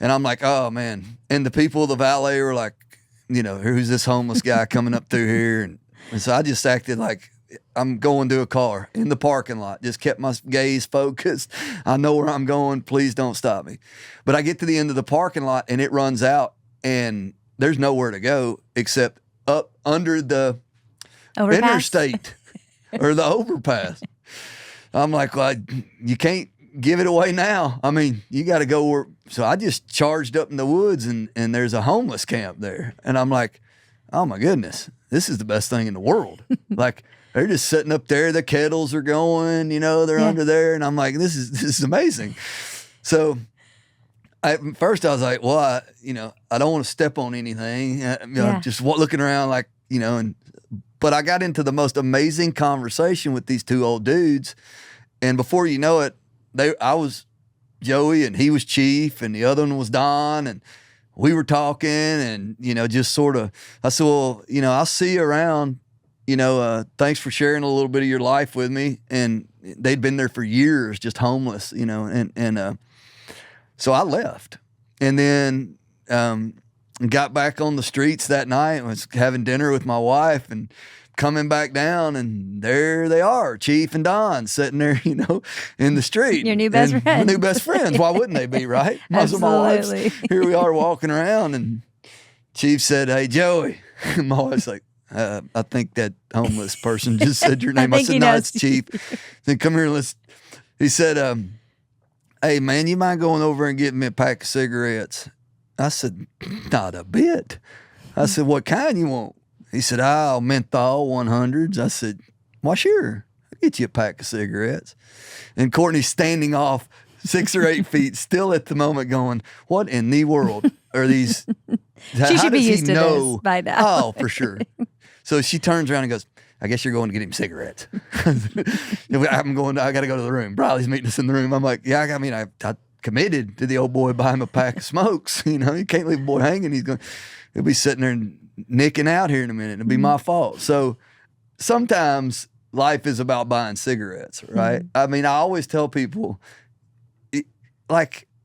And I'm like, oh man. And the people, the valet were like, who's this homeless guy coming up through here? And so I just acted like I'm going to a car in the parking lot, just kept my gaze focused. I know where I'm going. Please don't stop me. But I get to the end of the parking lot, and it runs out, and there's nowhere to go except up under the interstate or the overpass. I'm like, well, you can't give it away now. I mean, you got to go where. So I just charged up in the woods, and there's a homeless camp there. And I'm like, oh my goodness, this is the best thing in the world. Like, they're just sitting up there. The kettles are going, they're under there. And I'm like, this is amazing. So at first I was like, well, I don't want to step on anything. Just looking around like, but I got into the most amazing conversation with these two old dudes. And before you know it, I was Joey, and he was Chief, and the other one was Don, and we were talking, and, just sort of, I said, well, I'll see you around, thanks for sharing a little bit of your life with me. And they'd been there for years, just homeless, so I left, and then got back on the streets that night, was having dinner with my wife, and coming back down, and there they are, Chief and Don, sitting there, in the street. Your new best friends. My new best friends. Why wouldn't they be, right? Absolutely. Here we are walking around, and Chief said, hey, Joey. And my wife's like, I think that homeless person just said your name. I said, no, it's Chief. He said, come here, he said, hey, man, you mind going over and getting me a pack of cigarettes? I said, not a bit. I said, what kind you want? He said, menthol 100s. I said, why, sure. I'll get you a pack of cigarettes. And Courtney's standing off 6 or 8 feet, still at the moment going, what in the world are these She How should be does he used to know? this by now. Oh, for sure. So she turns around and goes, I guess you're going to get him cigarettes. I got to go to the room. Briley's meeting us in the room. I'm like, yeah, I mean, I committed to the old boy buying him a pack of smokes. You know, you can't leave a boy hanging. He'll be sitting there and nicking out here in a minute. It'll be my fault. So sometimes life is about buying cigarettes, right? I mean, I always tell people,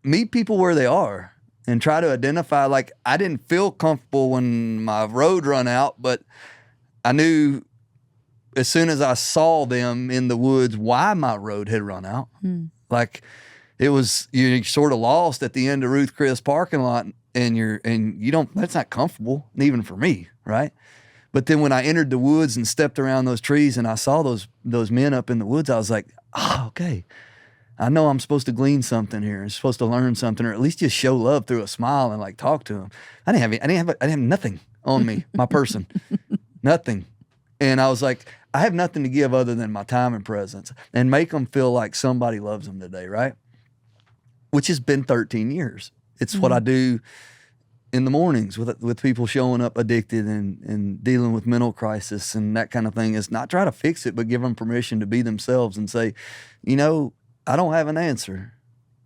meet people where they are and try to identify. Like, I didn't feel comfortable when my road run out, but I knew as soon as I saw them in the woods why my road had run out. Like, it was, you're sort of lost at the end of Ruth Chris parking lot, and you don't, that's not comfortable, even for me, right? But then when I entered the woods and stepped around those trees and I saw those men up in the woods, I was like, oh, okay. I know I'm supposed to glean something here. I'm supposed to learn something, or at least just show love through a smile and like talk to them. I didn't have nothing on me, my person, nothing. And I was like, I have nothing to give other than my time and presence, and make them feel like somebody loves them today, right? Which has been 13 years. It's what I do in the mornings with people showing up addicted and dealing with mental crisis and that kind of thing, is not try to fix it, but give them permission to be themselves and say, you know, I don't have an answer.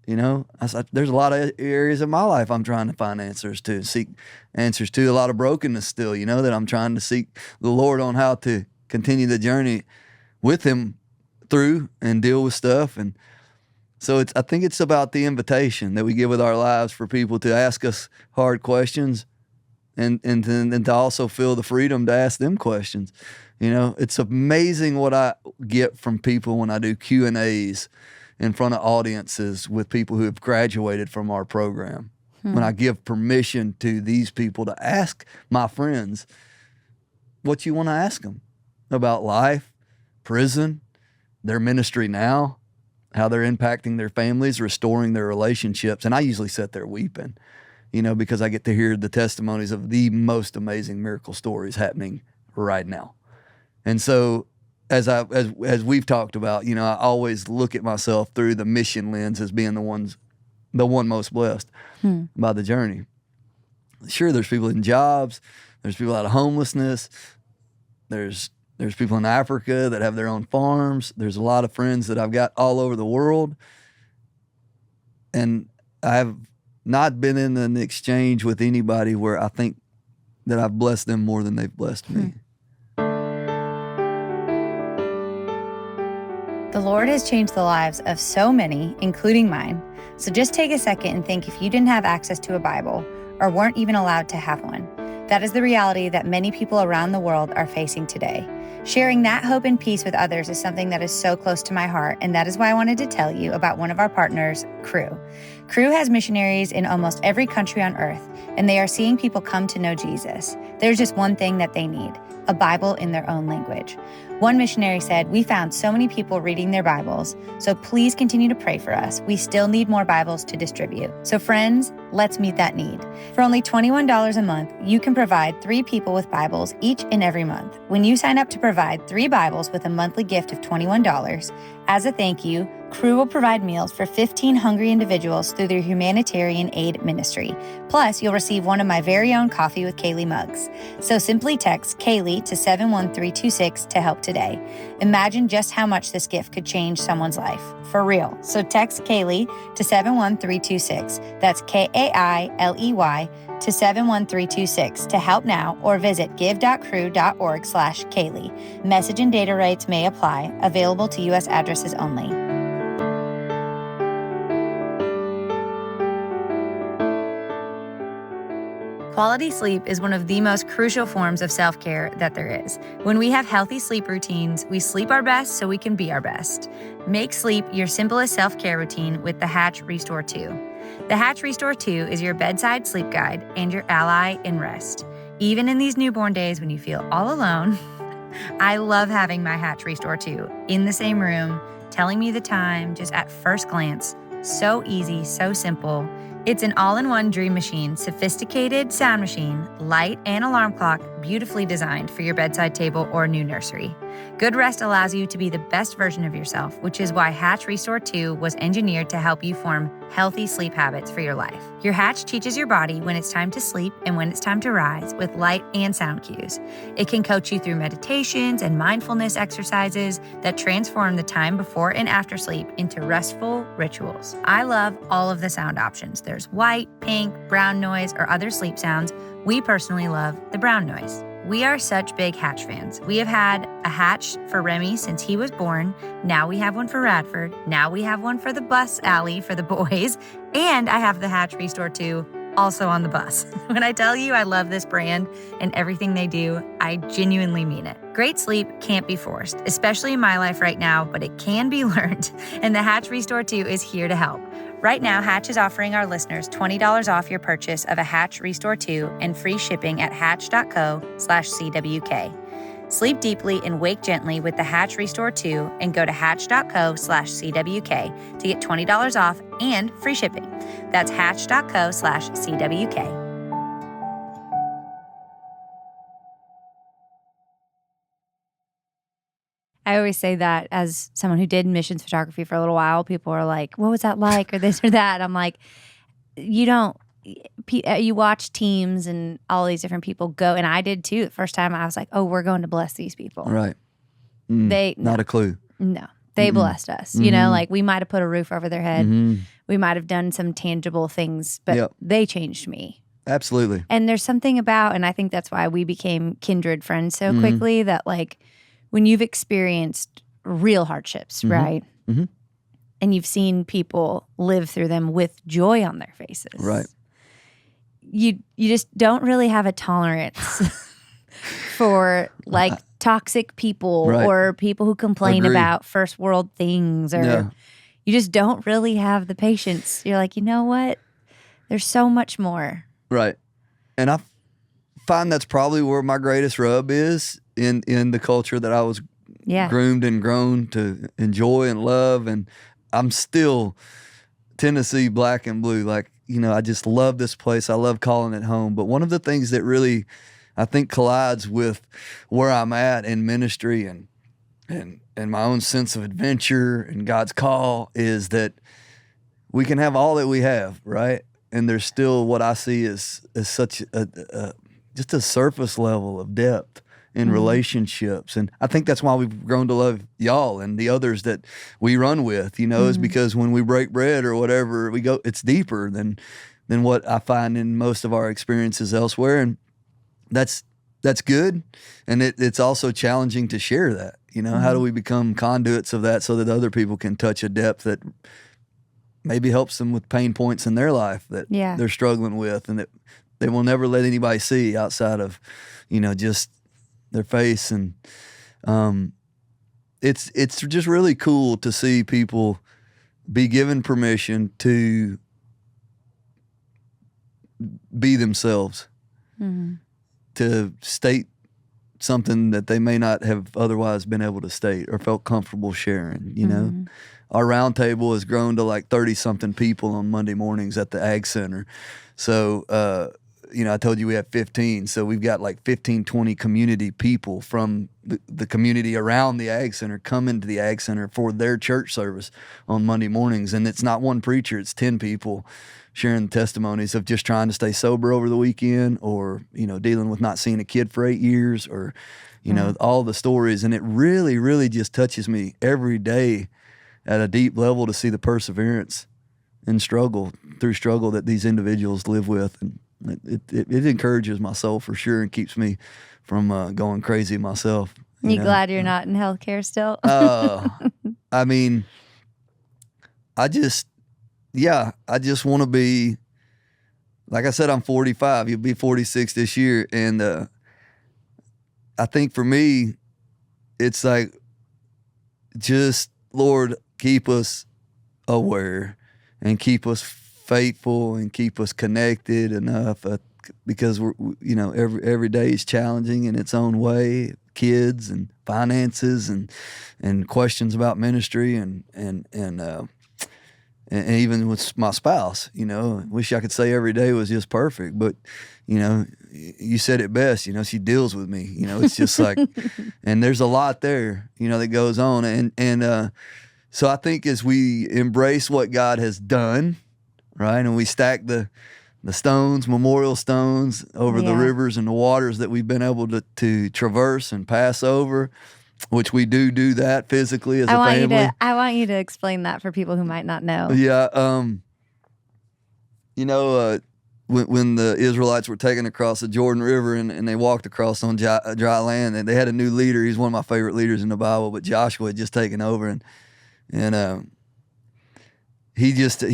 You know, there's a lot of areas of my life I'm trying to find answers to, seek answers to, a lot of brokenness still, you know, that I'm trying to seek the Lord on how to continue the journey with him through and deal with stuff. And so I think it's about the invitation that we give with our lives for people to ask us hard questions and to also feel the freedom to ask them questions. You know, it's amazing what I get from people when I do Q&As in front of audiences with people who have graduated from our program. When I give permission to these people to ask my friends what you want to ask them about life, prison, their ministry now, how they're impacting their families, restoring their relationships. And I usually sit there weeping, you know, because I get to hear the testimonies of the most amazing miracle stories happening right now. And so as we've talked about, you know, I always look at myself through the mission lens as being the one most blessed by the journey. Sure, there's people in jobs, there's people out of homelessness, there's people in Africa that have their own farms. There's a lot of friends that I've got all over the world. And I have not been in an exchange with anybody where I think that I've blessed them more than they've blessed me. The Lord has changed the lives of so many, including mine. So just take a second and think, if you didn't have access to a Bible or weren't even allowed to have one. That is the reality that many people around the world are facing today. Sharing that hope and peace with others is something that is so close to my heart, and that is why I wanted to tell you about one of our partners, Cru. Cru has missionaries in almost every country on earth, and they are seeing people come to know Jesus. There's just one thing that they need: a Bible in their own language. One missionary said, "We found so many people reading their Bibles, so please continue to pray for us. We still need more Bibles to distribute." So friends, let's meet that need. For only $21 a month, you can provide 3 people with Bibles each and every month. When you sign up to provide 3 Bibles with a monthly gift of $21, as a thank you, Cru will provide meals for 15 hungry individuals through their humanitarian aid ministry. Plus, you'll receive one of my very own Coffee with Kailey mugs. So simply text Kailey to 71326 to help today. Imagine just how much this gift could change someone's life. For real. So text Kailey to 71326. That's Kailey to 71326 to help now, or visit give.cru.org/Kailey. Message and data rates may apply. Available to U.S. addresses only. Quality sleep is one of the most crucial forms of self-care that there is. When we have healthy sleep routines, we sleep our best so we can be our best. Make sleep your simplest self-care routine with the Hatch Restore 2. The Hatch Restore 2 is your bedside sleep guide and your ally in rest. Even in these newborn days when you feel all alone, I love having my Hatch Restore 2 in the same room, telling me the time just at first glance. So easy, so simple. It's an all-in-one dream machine, sophisticated sound machine, light and alarm clock, beautifully designed for your bedside table or new nursery. Good rest allows you to be the best version of yourself, which is why Hatch Restore 2 was engineered to help you form healthy sleep habits for your life. Your Hatch teaches your body when it's time to sleep and when it's time to rise with light and sound cues. It can coach you through meditations and mindfulness exercises that transform the time before and after sleep into restful rituals. I love all of the sound options. There's white, pink, brown noise, or other sleep sounds. We personally love the brown noise. We are such big Hatch fans. We have had a Hatch for Remy since he was born. Now we have one for Radford. Now we have one for the bus alley for the boys. And I have the Hatch Restore 2 also on the bus. When I tell you I love this brand and everything they do, I genuinely mean it. Great sleep can't be forced, especially in my life right now, but it can be learned. And the Hatch Restore 2 is here to help. Right now, Hatch is offering our listeners $20 off your purchase of a Hatch Restore 2 and free shipping at hatch.co/CWK. Sleep deeply and wake gently with the Hatch Restore 2 and go to hatch.co/CWK to get $20 off and free shipping. That's hatch.co/CWK. I always say that as someone who did missions photography for a little while, people are like, what was that like? Or this or that. I'm like, you watch teams and all these different people go. And I did too. The first time I was like, oh, we're going to bless these people. Right. Not a clue. No, they blessed us. You know, like we might have put a roof over their head. We might have done some tangible things, but they changed me. Absolutely. And there's something about, and I think that's why we became kindred friends so quickly, that like, when you've experienced real hardships, right? And you've seen people live through them with joy on their faces. Right. You just don't really have a tolerance for like toxic people or people who complain about first world things, or you just don't really have the patience. You're like, you know what? There's so much more. Right. And I find that's probably where my greatest rub is in the culture that I was groomed and grown to enjoy and love. And I'm still Tennessee black and blue. Like, you know, I just love this place. I love calling it home. But one of the things that really, I think, collides with where I'm at in ministry and my own sense of adventure and God's call is that we can have all that we have, right? And there's still what I see as such just a surface level of depth in relationships. And I think that's why we've grown to love y'all and the others that we run with, you know, is because when we break bread or whatever, we go, it's deeper than what I find in most of our experiences elsewhere. And that's good. And it's also challenging to share that, you know, how do we become conduits of that so that other people can touch a depth that maybe helps them with pain points in their life that they're struggling with and that they will never let anybody see outside of, you know, just their face. And it's just really cool to see people be given permission to be themselves, to state something that they may not have otherwise been able to state or felt comfortable sharing, you know. Our round table has grown to like 30-something people on Monday mornings at the Ag Center. So, you know, I told you we have 15. So we've got like 15, 20 community people from the community around the Ag Center come into the Ag Center for their church service on Monday mornings. And it's not one preacher, it's 10 people sharing testimonies of just trying to stay sober over the weekend or, you know, dealing with not seeing a kid for 8 years or, you know, all the stories. And it really, really just touches me every day at a deep level to see the perseverance and struggle that these individuals live with. And it encourages my soul for sure and keeps me from going crazy myself. You glad you're not in healthcare still? I mean, I just want to be, like I said, I'm 45. You'll be 46 this year. And I think for me, it's like, just, Lord, keep us aware and keep us faithful and keep us connected enough because we're, you know, every day is challenging in its own way, kids and finances and questions about ministry and and even with my spouse, wish I could say every day was just perfect, but you said it best, she deals with me, it's just like, and there's a lot there, that goes on. And so I think as we embrace what God has done, right, and we stack the stones, memorial stones over the rivers and the waters that we've been able to traverse and pass over, which we do that physically as a family. I want you to explain that for people who might not know. Yeah. When the Israelites were taken across the Jordan River and they walked across on dry land, and they had a new leader. He's one of my favorite leaders in the Bible, but Joshua had just taken over, and he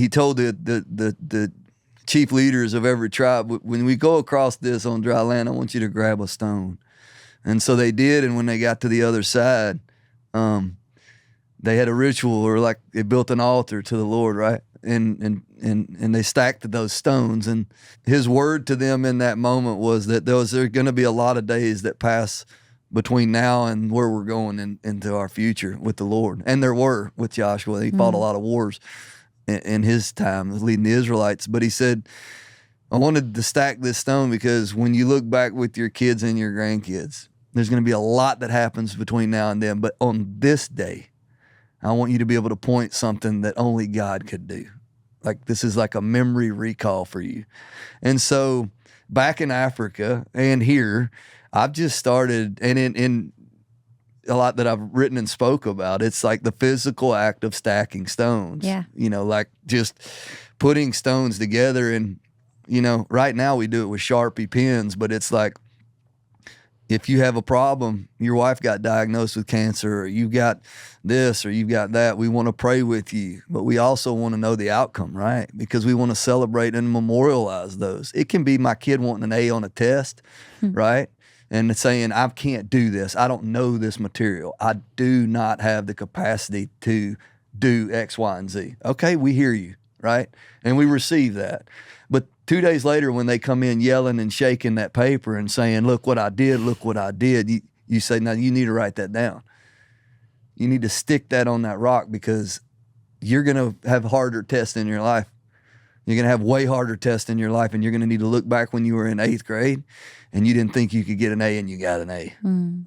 told the chief leaders of every tribe, when we go across this on dry land, I want you to grab a stone. And so they did, and when they got to the other side, they had a ritual, or like they built an altar to the Lord, right? And they stacked those stones, and his word to them in that moment was that there's going to be a lot of days that pass between now and where we're going into our future with the Lord. And there were with Joshua. He fought a lot of wars in his time leading the Israelites. But he said, I wanted to stack this stone because when you look back with your kids and your grandkids, there's going to be a lot that happens between now and then. But on this day, I want you to be able to point something that only God could do. Like, this is like a memory recall for you. And so back in Africa and here, I've just started, and in a lot that I've written and spoke about, it's like the physical act of stacking stones. Yeah. Like just putting stones together. And, right now we do it with Sharpie pens, but it's like, if you have a problem, your wife got diagnosed with cancer, or you've got this, or you've got that, we want to pray with you. But we also want to know the outcome, right? Because we want to celebrate and memorialize those. It can be my kid wanting an A on a test, right? And saying, I can't do this. I don't know this material. I do not have the capacity to do X, Y, and Z. Okay, we hear you, right? And we receive that. But 2 days later, when they come in yelling and shaking that paper and saying, look what I did, you say, now you need to write that down. You need to stick that on that rock, because you're going to have harder tests in your life. You're going to have way harder tests in your life, and you're going to need to look back when you were in 8th grade and you didn't think you could get an A and you got an A,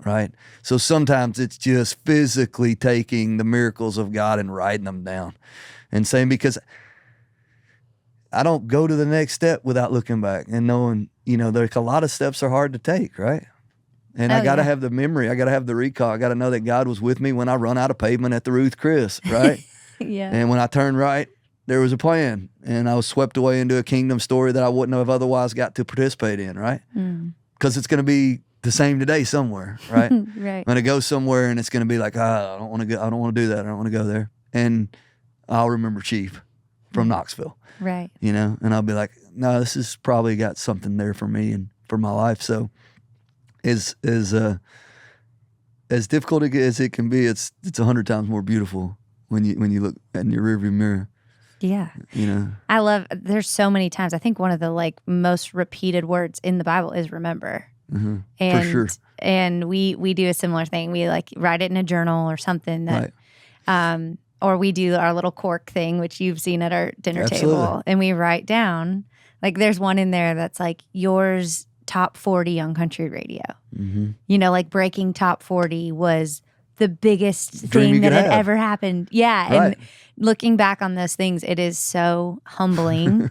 right? So sometimes it's just physically taking the miracles of God and writing them down and saying, because I don't go to the next step without looking back and knowing, there's a lot of steps are hard to take, right? And I got to have the memory. I got to have the recall. I got to know that God was with me when I run out of pavement at the Ruth Chris, right? Yeah. And when I turned right, there was a plan, and I was swept away into a kingdom story that I wouldn't have otherwise got to participate in, right? Because it's going to be the same today somewhere, right? Right. I'm going to go somewhere, and it's going to be like, I don't want to go. I don't want to do that. I don't want to go there. And I'll remember Chief from Knoxville. Right. And I'll be like, no, this has probably got something there for me and for my life. So as difficult as it can be, it's 100 times more beautiful when you look in your rearview mirror. Yeah. There's so many times. I think one of the most repeated words in the Bible is remember. Mm-hmm. And, for sure. And we do a similar thing. We write it in a journal or something that, right. Or we do our little cork thing, which you've seen at our dinner table, and we write down, there's one in there that's yours top 40 on country radio. Mm-hmm. Breaking top 40 was the biggest thing that had ever happened. Yeah. Right. And looking back on those things, it is so humbling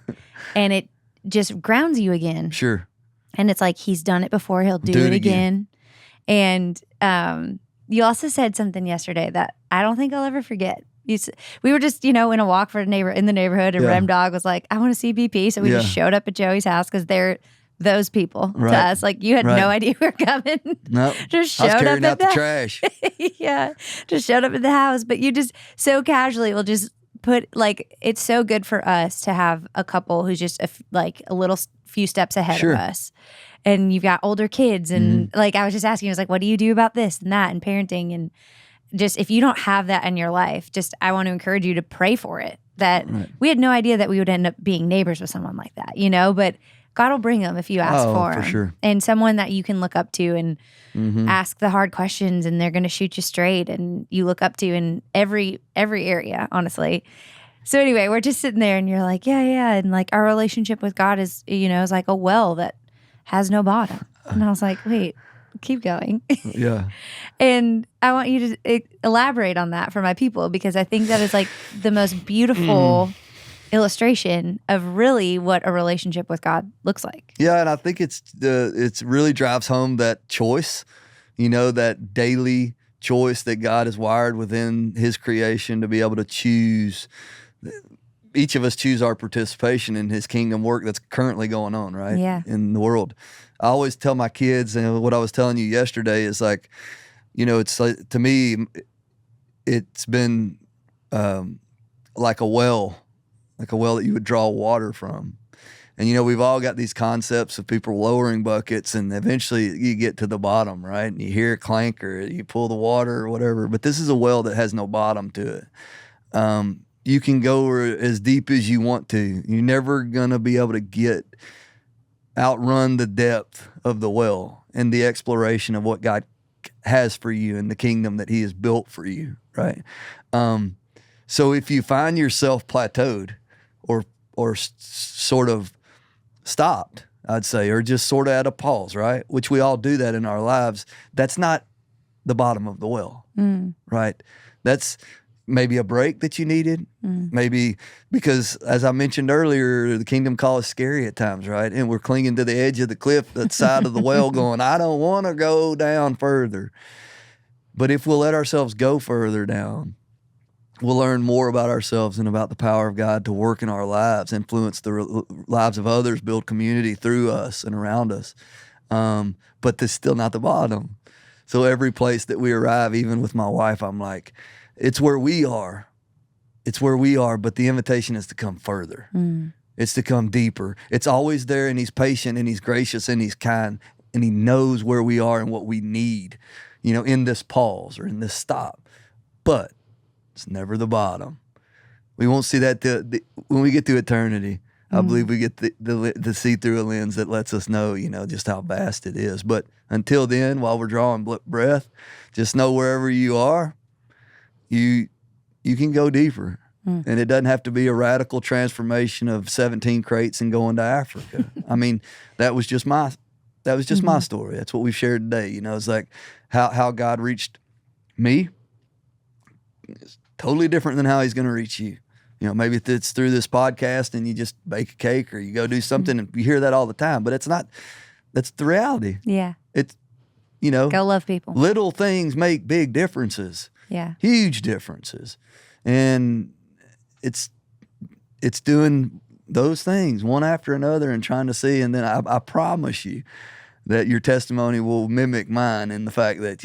and it just grounds you again. Sure. And it's he's done it before, he'll do it again. And you also said something yesterday that I don't think I'll ever forget. We were just, in a walk in the neighborhood, and Rem Dog was like, I want to see BP. So we just showed up at Joey's house because they're those people to us. You had no idea we were coming. Nope. Just showed I was carrying up out the trash. Yeah. Just showed up at the house. But you just so casually will just put, it's so good for us to have a couple who's just a little few steps ahead of us. And you've got older kids. And I was just asking, I was what do you do about this and that and parenting? And just if you don't have that in your life, just I want to encourage you to pray for it. That we had no idea that we would end up being neighbors with someone like that, but God will bring them if you ask for them. Sure. And someone that you can look up to and ask the hard questions, and they're going to shoot you straight, and you look up to in every area, honestly. So anyway, we're just sitting there and you're like, yeah. And like our relationship with God is, is like a well that has no bottom. And I was like, wait, keep going. Yeah. And I want you to elaborate on that for my people, because I think that is like the most beautiful illustration of really what a relationship with God looks like. Yeah, and I think it's really drives home that choice, that daily choice that God has wired within His creation to be able to choose. Each of us choose our participation in His kingdom work that's currently going on, right? Yeah. In the world. I always tell my kids, and what I was telling you yesterday is like, it's like, to me, it's been like a well that you would draw water from. And, we've all got these concepts of people lowering buckets, and eventually you get to the bottom, right? And you hear a clank, or you pull the water or whatever. But this is a well that has no bottom to it. You can go as deep as you want to. You're never going to be able to outrun the depth of the well and the exploration of what God has for you and the kingdom that He has built for you, right? So if you find yourself plateaued or sort of stopped, I'd say, or just sort of at a pause, right? Which we all do that in our lives. That's not the bottom of the well, right? That's maybe a break that you needed, maybe because, as I mentioned earlier, the kingdom call is scary at times, right? And we're clinging to the edge of the cliff, that side of the well, going, I don't want to go down further. But if we'll let ourselves go further down, we'll learn more about ourselves and about the power of God to work in our lives, influence the lives of others, build community through us and around us. But that's still not the bottom. So every place that we arrive, even with my wife, I'm like, it's where we are. It's where we are, but the invitation is to come further. It's to come deeper. It's always there, and He's patient, and He's gracious, and He's kind, and He knows where we are and what we need, in this pause or in this stop. But it's never the bottom. We won't see that when we get to eternity. I believe we get to see through a lens that lets us know, just how vast it is. But until then, while we're drawing breath, just know wherever you are, you can go deeper. And it doesn't have to be a radical transformation of 17 crates and going to Africa. I mean, that was just my story. That's what we've shared today. It's like how God reached me. It's totally different than how He's going to reach you. Maybe it's through this podcast and you just bake a cake or you go do something, and you hear that all the time, but it's not, that's the reality. Yeah. It's, go love people. Little things make big differences. Yeah. Huge differences. And it's doing those things one after another and trying to see. And then I promise you that your testimony will mimic mine in the fact that,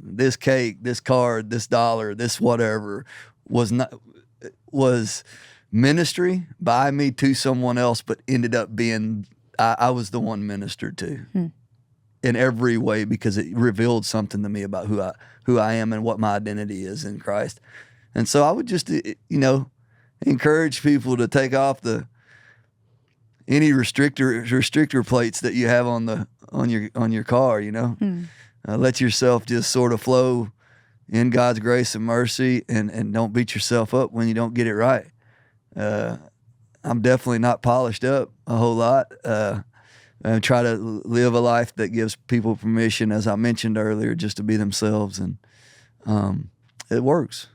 this cake, this card, this dollar, this whatever was ministry by me to someone else, but ended up being, I was the one ministered to in every way, because it revealed something to me about who I am and what my identity is in Christ. And so I would just, encourage people to take off any restrictor plates that you have on your car, let yourself just sort of flow in God's grace and mercy, and don't beat yourself up when you don't get it right. I'm definitely not polished up a whole lot. And try to live a life that gives people permission, as I mentioned earlier, just to be themselves. And it works,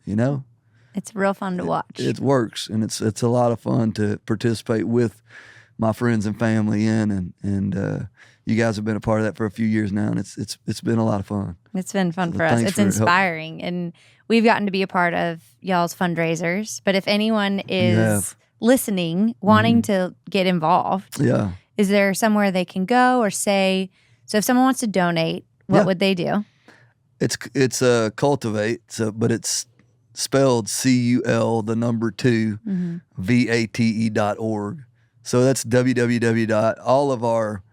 It's real fun to watch. It works, and it's a lot of fun to participate with my friends and family in, and you guys have been a part of that for a few years now, and it's been a lot of fun. It's been fun for us. It's inspiring, and we've gotten to be a part of y'all's fundraisers. But if anyone is listening, wanting to get involved, is there somewhere they can go or say? So if someone wants to donate, what would they do? It's Cultivate, but it's spelled CUL2 VATE.org. So that's www. All of our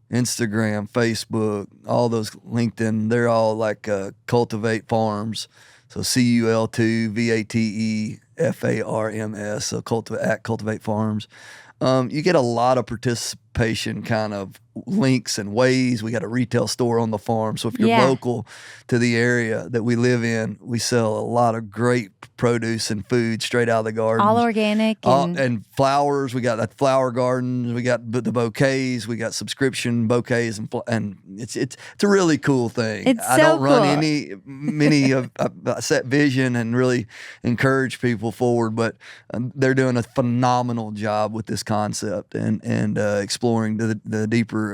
Instagram, Facebook, all those LinkedIn, they're all like Cultivate Farms. So CUL2 VATE FARMS. So Cultivate Farms. You get a lot of participation kind of links and ways. We got a retail store on the farm. So if you're Yeah. local to the area that we live in, we sell a lot of great produce and food straight out of the garden. All organic. And flowers. We got that flower gardens. We got the bouquets. We got subscription bouquets, and it's a really cool thing. It's I so don't run cool. many of I set vision and really encourage people forward, but they're doing a phenomenal job with this concept and exploring the deeper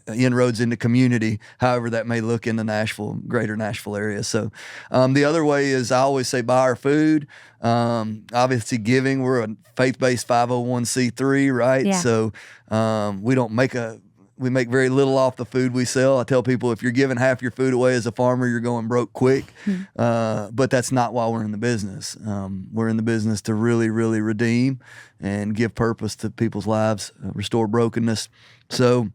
inroads into community, however that may look in the greater Nashville area. So the other way is I always say buy our food. Obviously giving, we're a faith-based 501c3, right? Yeah. So we make very little off the food we sell. I tell people if you're giving half your food away as a farmer, you're going broke quick. But that's not why we're in the business. We're in the business to really, really redeem and give purpose to people's lives, restore brokenness. So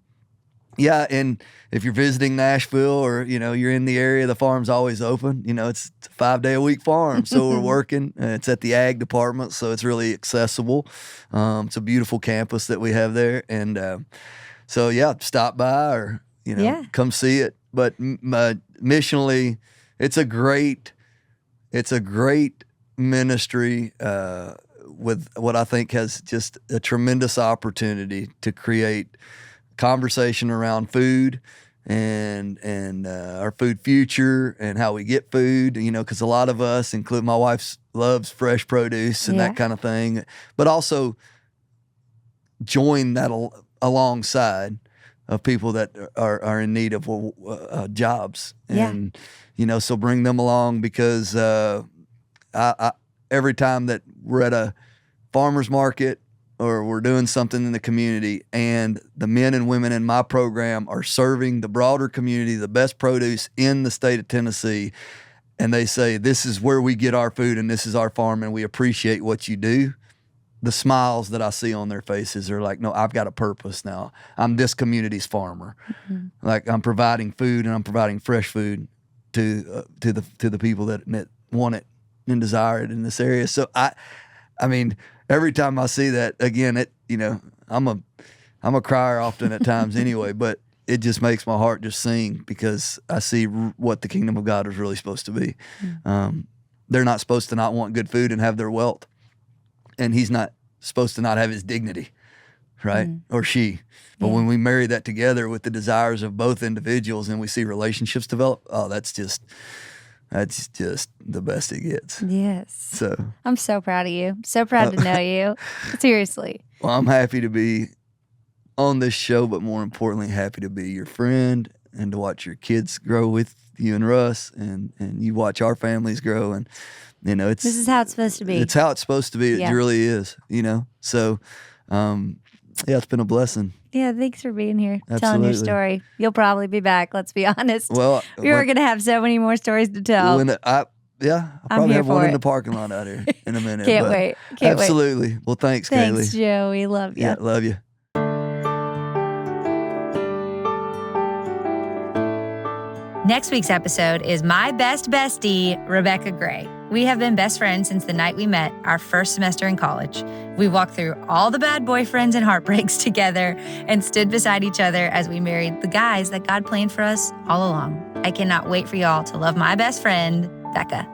yeah, and if you're visiting Nashville or, you're in the area, the farm's always open. It's a 5-day-a-week farm, so we're working. It's at the ag department, so it's really accessible. It's a beautiful campus that we have there. And so, yeah, stop by or, come see it. But missionally, it's a great ministry with what I think has just a tremendous opportunity to create conversation around food and our food future and how we get food, because a lot of us, including my wife, loves fresh produce and that kind of thing, but also join that alongside of people that are in need of jobs. And, so bring them along because I every time that we're at a farmer's market or we're doing something in the community and the men and women in my program are serving the broader community the best produce in the state of Tennessee, and they say, this is where we get our food and this is our farm and we appreciate what you do, the smiles that I see on their faces are like, no, I've got a purpose now. I'm this community's farmer. Like I'm providing food and I'm providing fresh food to the people that want it and desire it in this area. So I mean, every time I see that, again, I'm a crier often at times anyway, but it just makes my heart just sing because I see what the kingdom of God is really supposed to be. They're not supposed to not want good food and have their wealth, and he's not supposed to not have his dignity, right? Or she. But when we marry that together with the desires of both individuals and we see relationships develop, that's just the best it gets. Yes. So I'm so proud of you. So proud to know you. Seriously. Well, I'm happy to be on this show, but more importantly, happy to be your friend and to watch your kids grow with you and Russ, and you watch our families grow. And, this is how it's supposed to be. It's how it's supposed to be. It really is, So, it's been a blessing. Yeah, thanks for being here, Absolutely. telling your story. You'll probably be back, let's be honest. Well, You're going to have so many more stories to tell. I'll probably have one in the parking lot out here in a minute. Can't wait. Absolutely. Well, thanks, Kailey. Thanks, Joey. Love you. Yeah, love you. Next week's episode is my best bestie, Rebecca Gray. We have been best friends since the night we met our first semester in college. We walked through all the bad boyfriends and heartbreaks together and stood beside each other as we married the guys that God planned for us all along. I cannot wait for y'all to love my best friend, Becca.